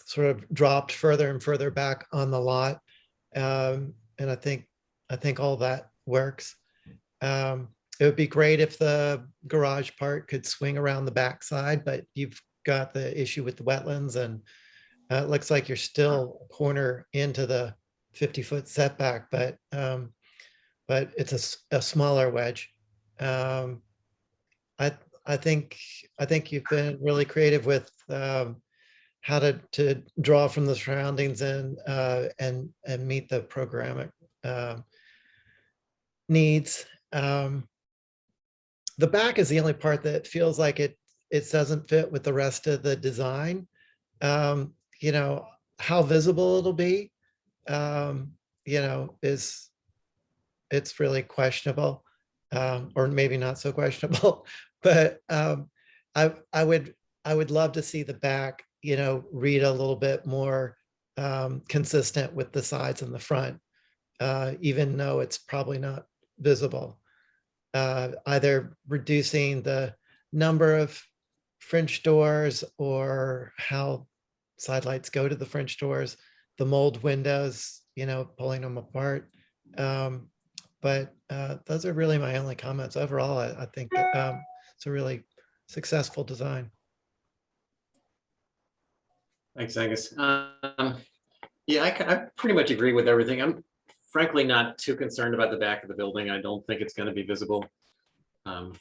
sort of dropped further and further back on the lot, and I think all that works. It would be great if the garage part could swing around the backside, but you've got the issue with the wetlands, and it looks like you're still a corner into the 50-foot setback, but it's a smaller wedge. I think you've been really creative with how to draw from the surroundings and meet the programmatic needs. The back is the only part that feels like it doesn't fit with the rest of the design. You know, how visible it'll be, you know, it's really questionable, or maybe not so questionable. But I would love to see the back, you know, read a little bit more consistent with the sides and the front, even though it's probably not visible. Either reducing the number of French doors or how side lights go to the French doors, the mold windows, you know, pulling them apart. But those are really my only comments. Overall, I think it's a really successful design. Thanks, Angus. Yeah, I pretty much agree with everything. I'm frankly not too concerned about the back of the building. I don't think it's going to be visible. You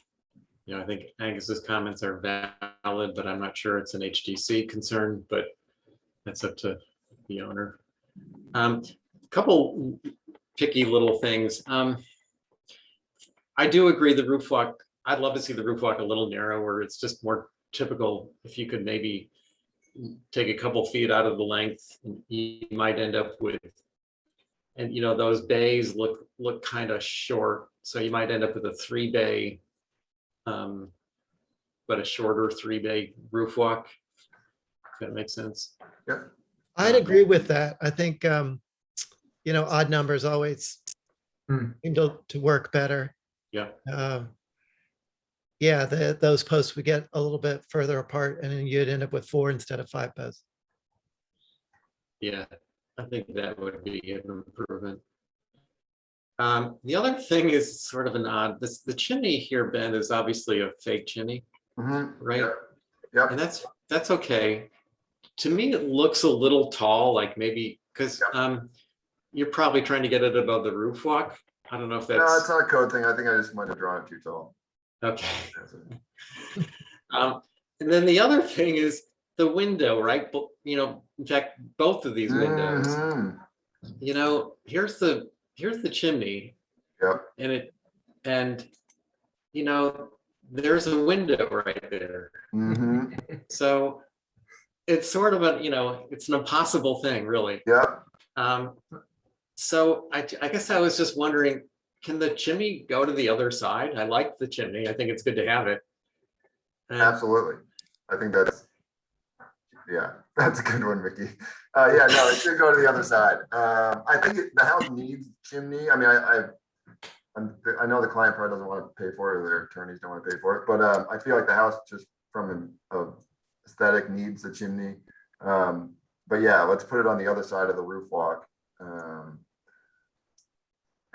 know, I think Angus's comments are valid, but I'm not sure it's an HDC concern, but that's up to the owner. Couple picky little things. I do agree the roof walk, I'd love to see the roof walk a little narrower. It's just more typical. If you could maybe take a couple feet out of the length, you might end up with, and you know, those bays look kind of short. So you might end up with a 3-bay, but a shorter 3-bay roof walk. If that makes sense. Yep. I'd agree with that. I think, you know, odd numbers always seem to work better. Yeah. yeah, those posts would get a little bit further apart and then you'd end up with 4 instead of 5 posts. Yeah, I think that would be an improvement. The other thing is sort of an odd, the chimney here, Ben, is obviously a fake chimney, Mhm, right? yep, Yep, And that's okay. To me, it looks a little tall, like maybe, because you're probably trying to get it above the roof walk. I don't know if no, that's it's not a code thing. I think I just might have drawn it too tall. okay. That's it. And then the other thing is the window, right? But in fact, both of these windows, Mhm, here's the chimney, Yep, and there's a window right there. mhm, So it's sort of it's an impossible thing, really. yep. So I guess I was just wondering, can the chimney go to the other side? I like the chimney. I think it's good to have it. And Absolutely. I think that's a good one, Mickey. Yeah, no, it should go to the other side. I think the house needs chimney. I mean, I know the client probably doesn't want to pay for it, or their attorneys don't want to pay for it, but I feel like the house just from an aesthetic needs a chimney. But yeah, let's put it on the other side of the roof walk.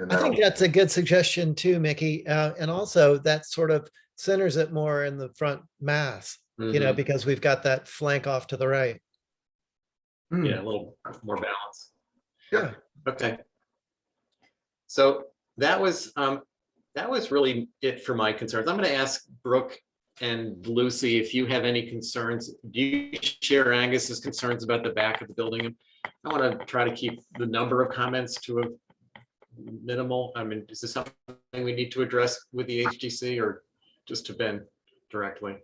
And I think that'll- that's a good suggestion too, Mickey. And also that sort of centers it more in the front mass, mhm, because we've got that flank off to the right. yeah, a little more balance. Yeah. Okay. So that was really it for my concerns. I'm going to ask Brooke and Lucy if you have any concerns. Do you share Angus's concerns about the back of the building? I want to try to keep the number of comments to a minimal. I mean, is this something we need to address with the HGC or just to Ben directly?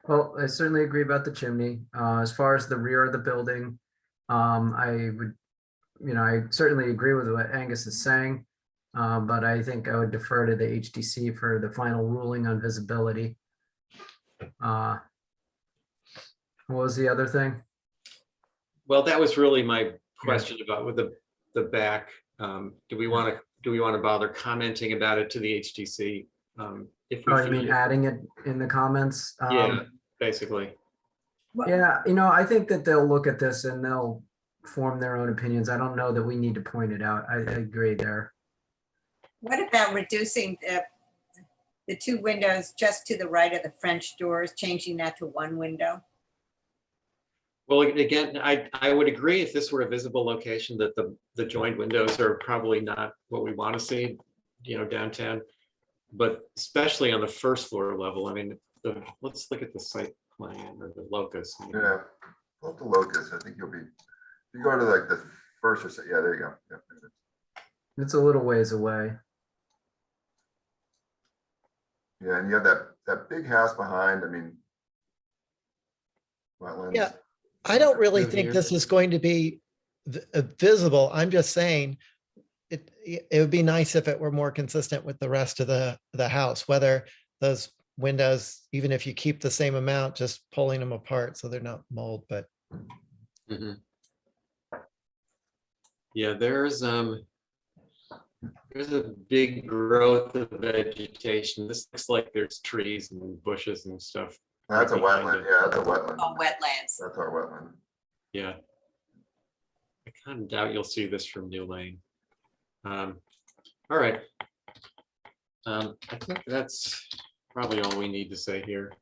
Well, I certainly agree about the chimney. As far as the rear of the building, I would, I certainly agree with what Angus is saying. But I think I would defer to the HDC for the final ruling on visibility. What was the other thing? Well, that was really my question about with the back. Do we want to bother commenting about it to the HTC? If we Oh, you mean feel- adding it in the comments? Yeah, basically. Yeah, I think that they'll look at this and they'll form their own opinions. I don't know that we need to point it out. I agree there. What about reducing the 2 windows just to the right of the French doors, changing that to 1 window? Well, again, I would agree if this were a visible location that the joined windows are probably not what we want to see, downtown. But especially on the first floor level, I mean, let's look at the site plan or the locus. Yeah, pull up the locus. I think you go to like the first or second. Yeah, there you go. Yep. It's a little ways away. Yeah, and you have that big house behind. I mean, wetlands. Yeah. I don't really Over think here. this is going to be visible. I'm just saying it would be nice if it were more consistent with the rest of the house, whether those windows, even if you keep the same amount, just pulling them apart so they're not mold, but Mhm. Yeah, there's a big growth of vegetation. This looks like there's trees and bushes and stuff. That's a behind wetland. it. Yeah, that's a wetland. Oh, wetlands. That's our wetland. Yeah. I kind of doubt you'll see this from New Lane. All right. I think that's probably all we need to say here.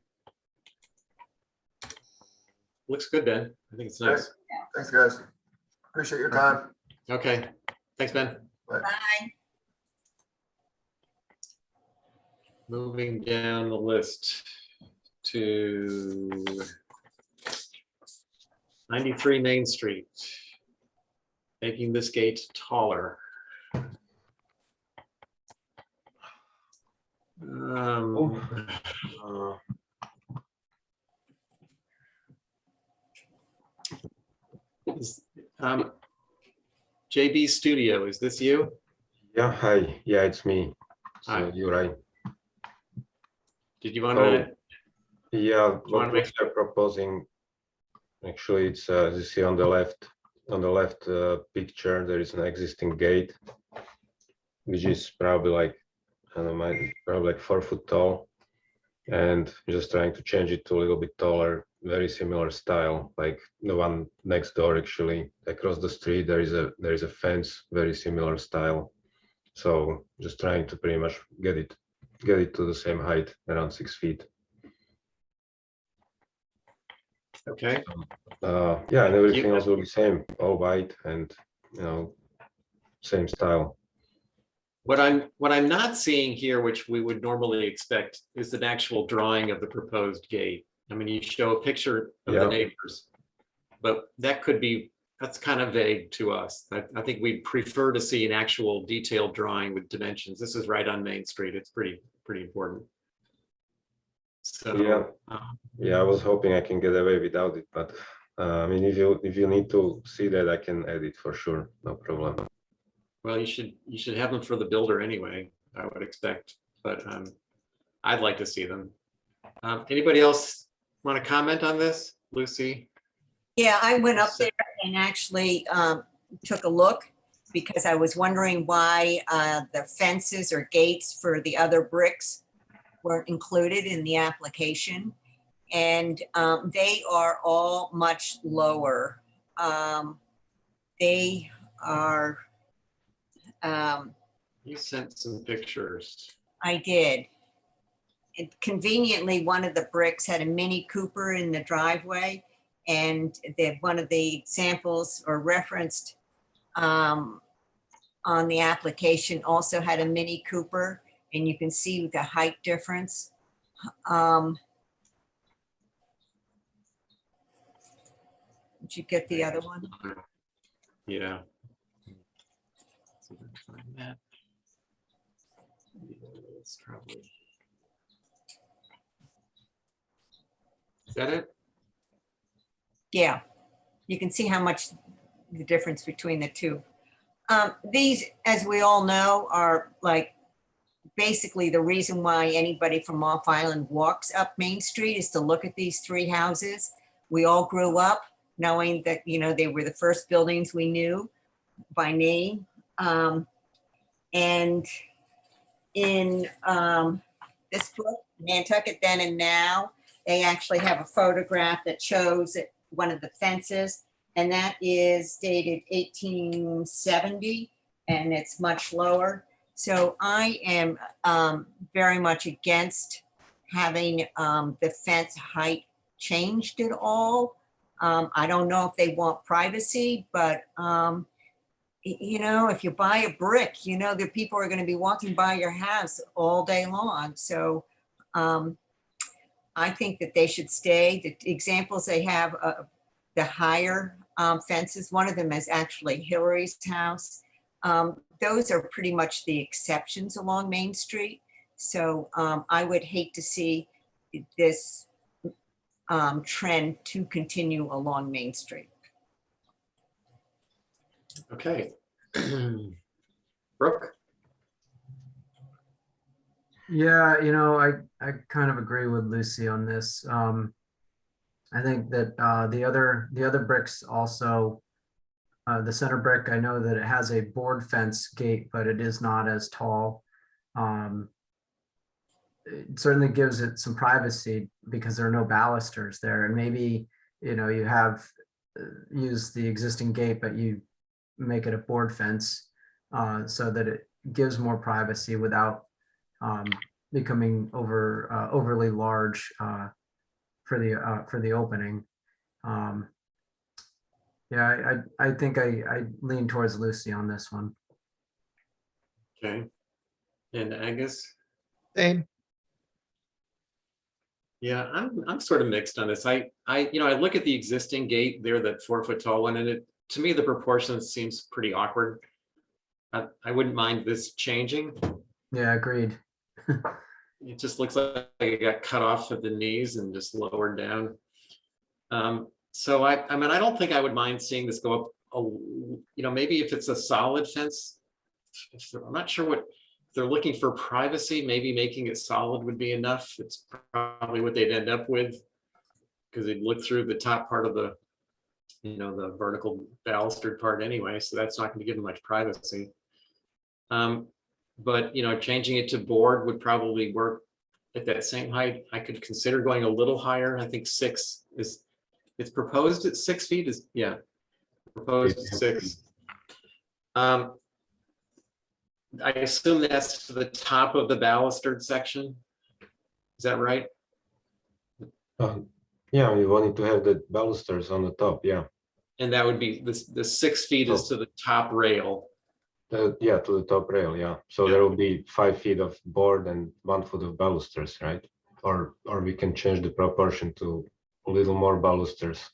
Looks good, Ben. I think it's nice. Thanks, guys. Appreciate your time. Okay. Thanks, Ben. Bye. Bye. Moving down the list to 93 Main Street. Making this gate taller. JB Studio, is this you? Yeah, hi. Yeah, it's me. Hi. So you're right. Did you want to? Yeah, wanna what make- we're proposing, actually, it's you see on the left picture, there is an existing gate, which is probably like I don't know, probably like 4 foot tall, and just trying to change it to a little bit taller, very similar style, like the one next door. Actually, across the street there is a fence, very similar style. So just trying to pretty much get it to the same height, around 6 feet. Okay, Yeah, and everything else will be same, all white and same style. what I'm not seeing here, which we would normally expect, is an actual drawing of the proposed gate. I mean, you show a picture of the Yeah. neighbors, but that's kind of vague to us. I think we'd prefer to see an actual detailed drawing with dimensions. This is right on Main Street. It's pretty important. So, Yeah. Yeah, I was hoping I can get away without it, but I mean, if you need to see that, I can add it for sure, no problem. well, you should have them for the builder anyway, I would expect, but I'd like to see them. Anybody else want to comment on this, Lucy? Yeah, I went up there and actually took a look because I was wondering why the fences or gates for the other bricks weren't included in the application. And they are all much lower. They are, You sent some pictures. I did. And conveniently, one of the bricks had a Mini Cooper in the driveway, and one of the examples or referenced on the application also had a Mini Cooper, and you can see the height difference. Did you get the other one? Yeah. See if I can find that. It's probably. Is that it? Yeah, you can see how much the difference between the two. These, as we all know, are like basically the reason why anybody from Off Island walks up Main Street is to look at these three houses. We all grew up knowing that, they were the first buildings we knew by name. And in this book, Nantucket Then and Now, they actually have a photograph that shows one of the fences, and that is dated 1870, and it's much lower. So I am very much against having the fence height changed at all. I don't know if they want privacy, but if you buy a brick, the people are going to be walking by your house all day long. So I think that they should stay. The examples they have of the higher fences, one of them is actually Hillary's house. Those are pretty much the exceptions along Main Street. So I would hate to see this trend to continue along Main Street. Okay. Brooke? Yeah, I kind of agree with Lucy on this. I think that the other bricks also, the center brick, I know that it has a board fence gate, but it is not as tall. It certainly gives it some privacy because there are no balusters there, and maybe you have used the existing gate, but you make it a board fence so that it gives more privacy without becoming overly large for the opening. Yeah, I think I lean towards Lucy on this one. Okay. And Angus? Same. Yeah, I'm sort of mixed on this. I look at the existing gate there, that 4-foot tall one, and to me, the proportions seems pretty awkward. I wouldn't mind this changing. Yeah, agreed. It just looks like it got cut off at the knees and just lowered down. So I mean, I don't think I would mind seeing this go up, maybe if it's a solid fence. I'm not sure if they're looking for privacy, maybe making it solid would be enough. It's probably what they'd end up with, because they'd look through the top part of the, the vertical balustered part anyway, so that's not going to give them much privacy. But, changing it to board would probably work at that same height. I could consider going a little higher. I think 6 is, it's proposed at 6 feet proposed at 6. I assume that's to the top of the balustered section. Is that right? Yeah, we wanted to have the balusters on the top, yeah. And that would be, the 6 feet is to the top rail. Yeah, to the top rail, yeah. So Yeah. there will be 5 feet of board and 1 foot of balusters, right? Or we can change the proportion to a little more balusters,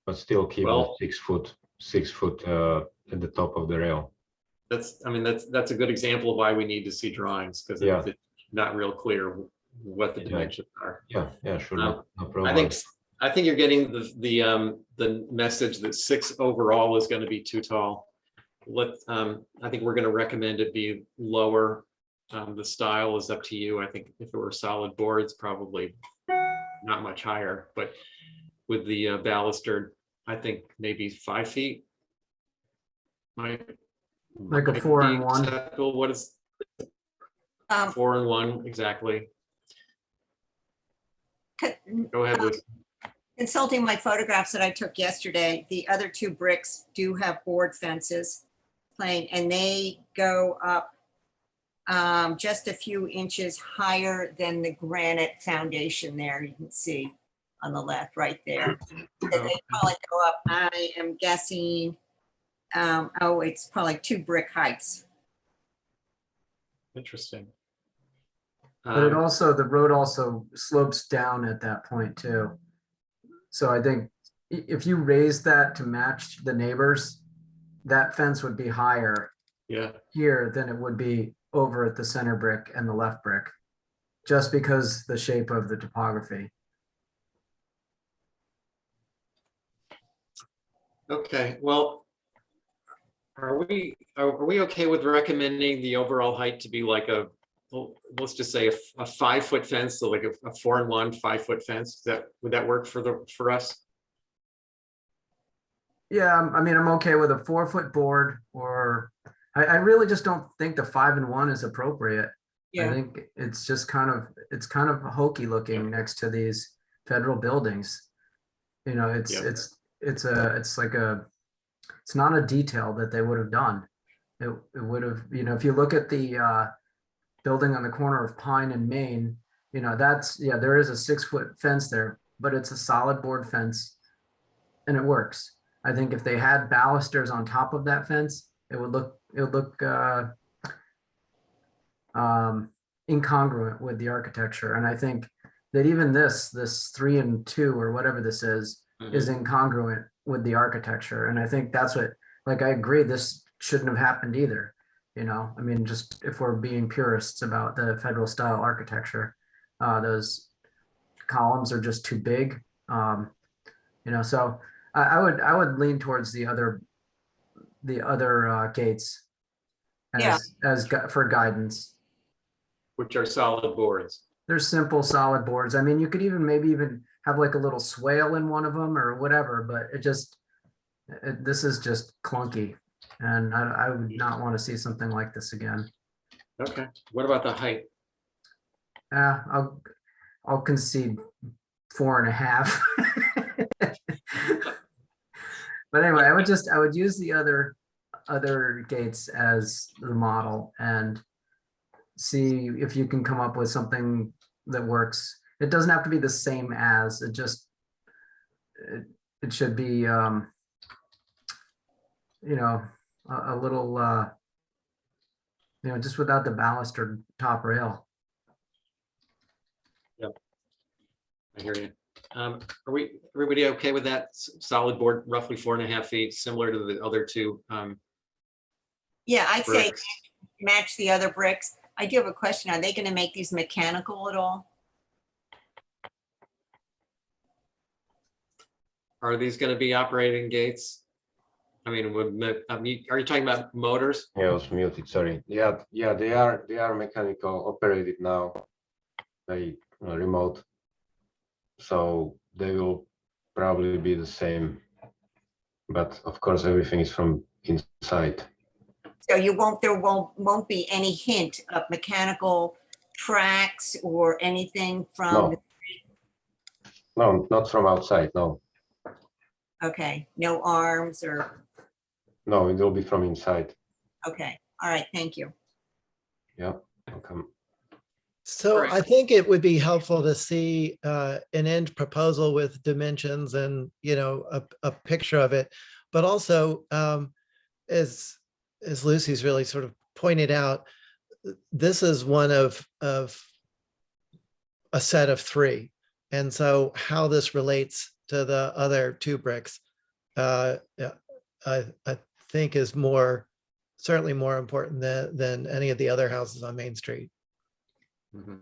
but still keep the Well- 6 foot at the top of the rail. That's a good example of why we need to see drawings, because Yeah. it's not real clear what the Yeah. dimensions are. Yeah, sure, no problem. I think you're getting the message that 6 overall is going to be too tall. I think we're going to recommend it be lower. The style is up to you. I think if it were solid boards, probably not much higher, but with the baluster, I think maybe 5 feet. Like a 4 and 1. Acceptable. What is Um, 4 and 1 exactly? co- Go ahead, Liz. Consulting my photographs that I took yesterday, the other 2 bricks do have board fences plain, and they go up just a few inches higher than the granite foundation there. You can see on the left right there. They probably go up, I am guessing, it's probably 2 brick heights. Interesting. But it also, the road also slopes down at that point too. So I think if you raise that to match the neighbors, that fence would be higher Yeah, here than it would be over at the center brick and the left brick, just because the shape of the topography. okay, well, are we okay with recommending the overall height to be like let's just say a 5 foot fence, so like a 4 and 1 5 foot fence? Would that work for us? Yeah, I mean, I'm okay with a 4-foot board, or I really just don't think the 5 and 1 is appropriate. I Yeah, think it's just kind of hokey looking next to these federal buildings. It's Yeah. it's not a detail that they would have done. It would have, if you look at the building on the corner of Pine and Main, there is a 6-foot fence there, but it's a solid board fence and it works. I think if they had balusters on top of that fence, it would look incongruent with the architecture. And I think that even this 3 and 2 or whatever this is incongruent with the architecture. And I think that's what, I agree, this shouldn't have happened either. I mean, just if we're being purists about the federal style architecture, those columns are just too big. So I would lean towards the other gates for guidance. which are solid boards. They're simple, solid boards. I mean, you could maybe even have like a little swale in one of them or whatever, but this is just clunky. And I would not want to see something like this again. Okay, what about the height? I'll concede 4.5. But anyway, I would use the other gates as the model and see if you can come up with something that works. It doesn't have to be the same as, it should be a little just without the baluster top rail. I hear you. Are everybody okay with that solid board, roughly 4.5 feet, similar to the other 2? Yeah, I'd say Bricks? match the other bricks. I do have a question. Are they going to make these mechanical at all? Are these going to be operating gates? I mean, are you talking about motors? Yeah, I was muted, sorry. Yeah, they are mechanical operated now by remote. So they will probably be the same, but of course everything is from inside. So there won't be any hint of mechanical tracks or anything from, No, not from outside, no. okay, no arms or, No, it will be from inside. okay, all right, thank you. Yeah, welcome. So Alright. I think it would be helpful to see an end proposal with dimensions and, you know, a picture of it. But also, as Lucy's really sort of pointed out, this is one of a set of three. And so how this relates to the other two bricks, yeah, I think is certainly more important than any of the other houses on Main Street. Mhm.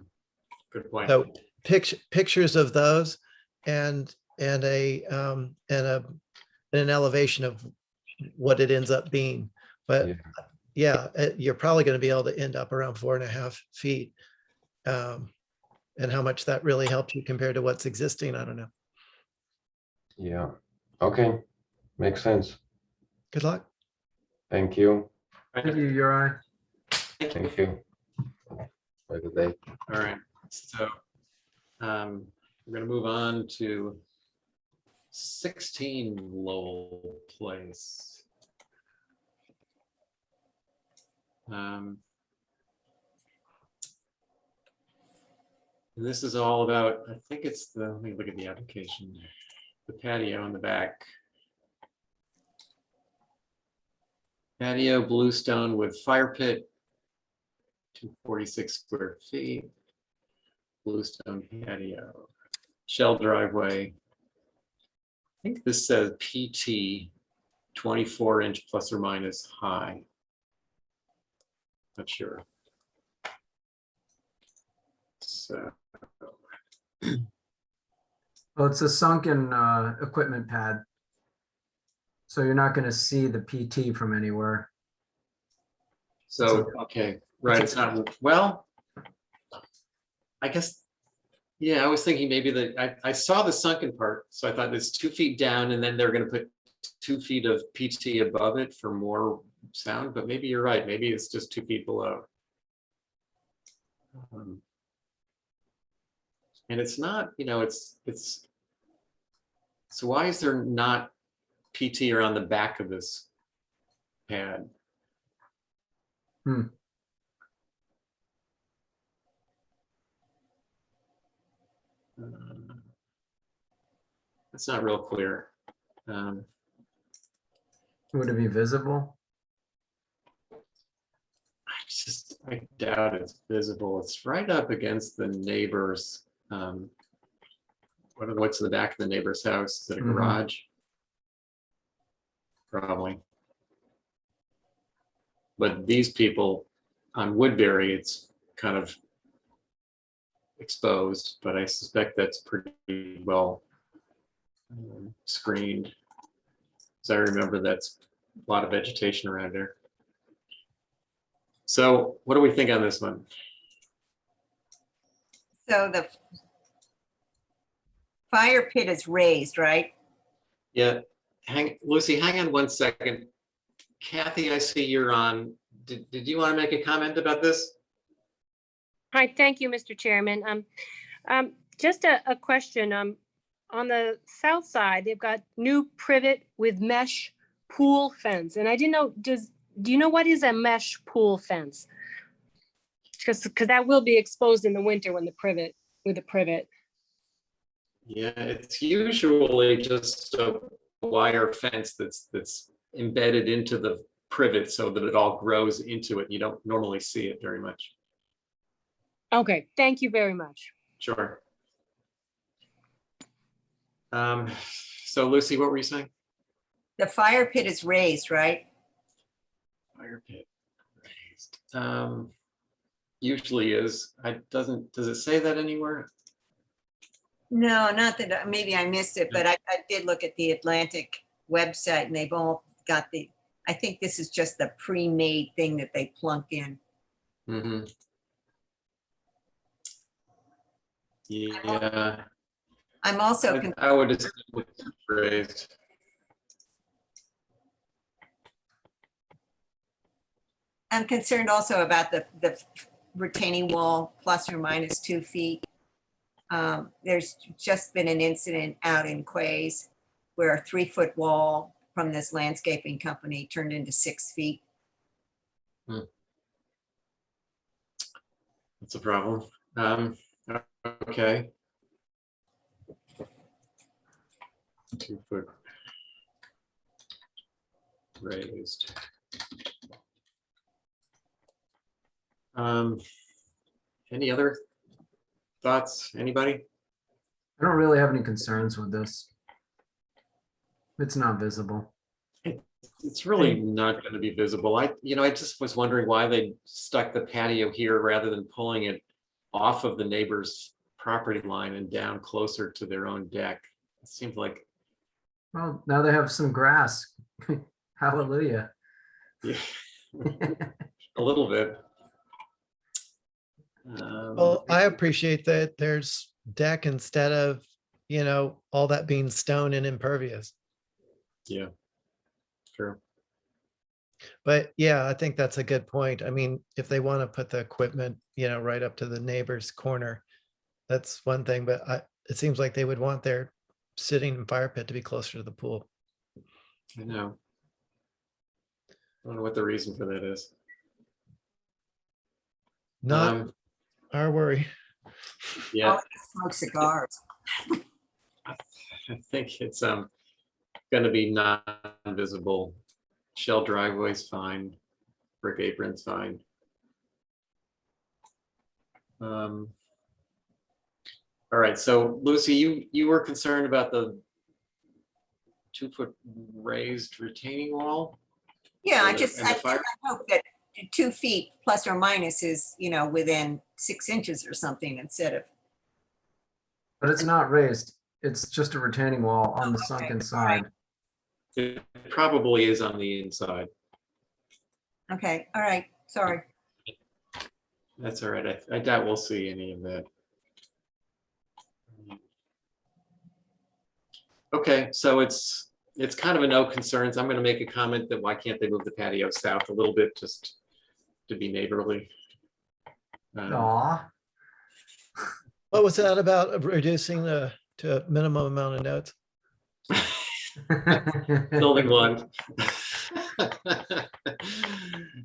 Good point. So pictures of those and an elevation of what it ends up being. But Yeah. yeah, you're probably going to be able to end up around 4.5 feet. And how much that really helps you compared to what's existing, I don't know. Yeah, okay, makes sense. Good luck. Thank you. Thank you, Uri. Thank you. Have a good day. All right, so we're gonna move on to 16 Lowell Place. This is all about, I think it's let me look at the application, the patio in the back. Patio bluestone with fire pit, 246 square feet. Bluestone patio, shell driveway. I think this says PT 24-inch plus or minus high. Not sure. So, Well, it's a sunken equipment pad. So you're not going to see the PT from anywhere. so, okay, right, it's not, well, I guess, yeah, I was thinking maybe that, I saw the sunken part, so I thought it's 2 feet down and then they're gonna put 2 feet of PT above it for more sound, but maybe you're right, maybe it's just 2 feet below. And it's not, you know, it's, so why is there not PT around the back of this pad? It's not real clear. Would it be visible? I doubt it's visible. It's right up against the neighbor's, what's in the back of the neighbor's house? Is it a Mhm. garage? Probably. But these people on Woodbury, it's kind of exposed, but I suspect that's pretty well screened. So I remember that's a lot of vegetation around there. So what do we think on this one? So the fire pit is raised, right? Yeah, Lucy, hang on 1 second. Kathy, I see you're on. Did you want to make a comment about this? Hi, thank you, Mr. Chairman. Just a question. On the south side, they've got new privet with mesh pool fence, and I didn't know. Do you know what is a mesh pool fence? Because that will be exposed in the winter when the privet with a privet. Yeah, it's usually just a wire fence that's embedded into the privet so that it all grows into it. You don't normally see it very much. Okay, thank you very much. Sure. So Lucy, what were you saying? The fire pit is raised, right? Fire pit raised. Usually is. Does it say that anywhere? No, not that, maybe I missed it, but I did look at the Atlantic website and they've all got I think this is just the pre-made thing that they plunk in. Mm-hmm. Yeah. I'm also, I would assume it's raised. I'm concerned also about the retaining wall plus or minus 2 feet. There's just been an incident out in Quays where a 3-foot wall from this landscaping company turned into 6 feet. That's a problem. Okay. 2-foot raised. Any other thoughts? Anybody? I don't really have any concerns with this. It's not visible. It's really not going to be visible. I just was wondering why they stuck the patio here rather than pulling it off of the neighbor's property line and down closer to their own deck. It seems like, Well, now they have some grass. Hallelujah. yeah, a little bit. Well, I appreciate that there's deck instead of, all that being stone and impervious. Yeah, sure. But yeah, I think that's a good point. I mean, if they want to put the equipment, right up to the neighbor's corner, that's one thing, but it seems like they would want their sitting and fire pit to be closer to the pool. I know. I don't know what the reason for that is. Not our worry. Yeah, Smoke cigars. I think it's gonna be non-visible. Shell driveway's fine. Brick apron's fine. All right, so Lucy, you were concerned about the 2-foot raised retaining wall? Yeah, I And just, the I fire- hope that 2 feet plus or minus is, within 6 inches or something instead of, But it's not raised. It's just a retaining wall on the sunken side. It probably is on the inside. okay, all right, sorry. That's all right. I doubt we'll see any of that. Okay, so it's kind of a no concerns. I'm gonna make a comment that why can't they move the patio south a little bit just to be neighborly? Aw. What was that about reducing to a minimum amount of notes? Building one.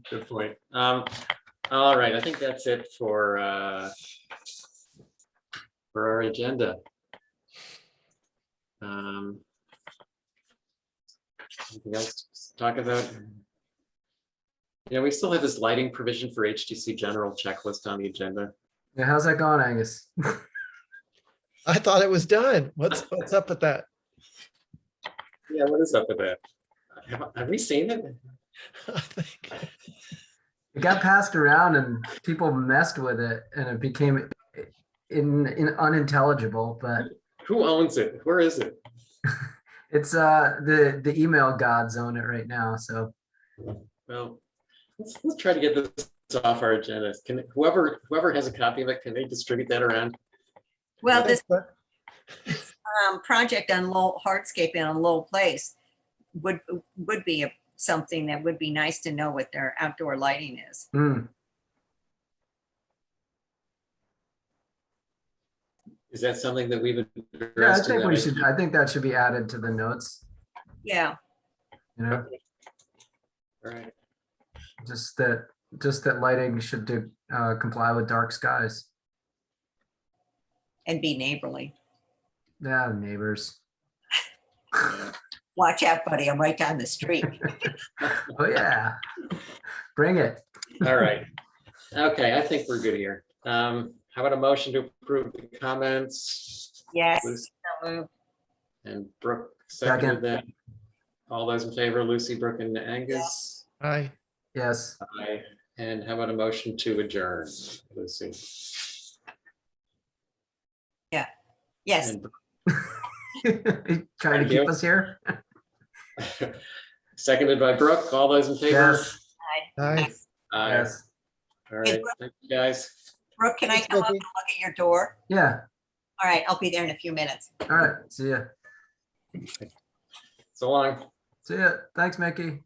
Good point. All right, I think that's it for our agenda. Anything else to talk about? Yeah, we still have this lighting provision for HTC general checklist on the agenda. Yeah, how's that going, Angus? I thought it was done. What's up with that? Yeah, what is up with that? Have we seen it? I think It got passed around and people messed with it and it became unintelligible, but Who owns it? Where is it? it's the email gods own it right now. So Well, let's try to get this off our agenda. Can whoever has a copy of it, can they distribute that around? Well, this project on Lowell, hardscaping on Lowell Place would be something that would be nice to know what their outdoor lighting is. Is that something that we've yeah, addressed? I think that should be added to the notes, Yeah, All right. just that lighting should comply with dark skies. and be neighborly. Yeah, neighbors. Watch out, buddy, I'm right down the street. Oh yeah, bring it. All right. Okay, I think we're good here. How about a motion to approve the comments? Yes. Lucy so moved. And Brooke seconded that. All those in favor, Lucy, Brooke, and Angus? I Yes. Aye. And how about a motion to adjourn, Lucy? Yes, And Trying to keep us here. seconded by Brooke. All those in favor? Yes. Aye. Aye. Yes. All right, thank you, guys. Brooke, can I Thanks, come up and Becky. look at your door? Yeah. All right, I'll be there in a few minutes. All right. See ya. So long. See ya. Thanks, Mickey.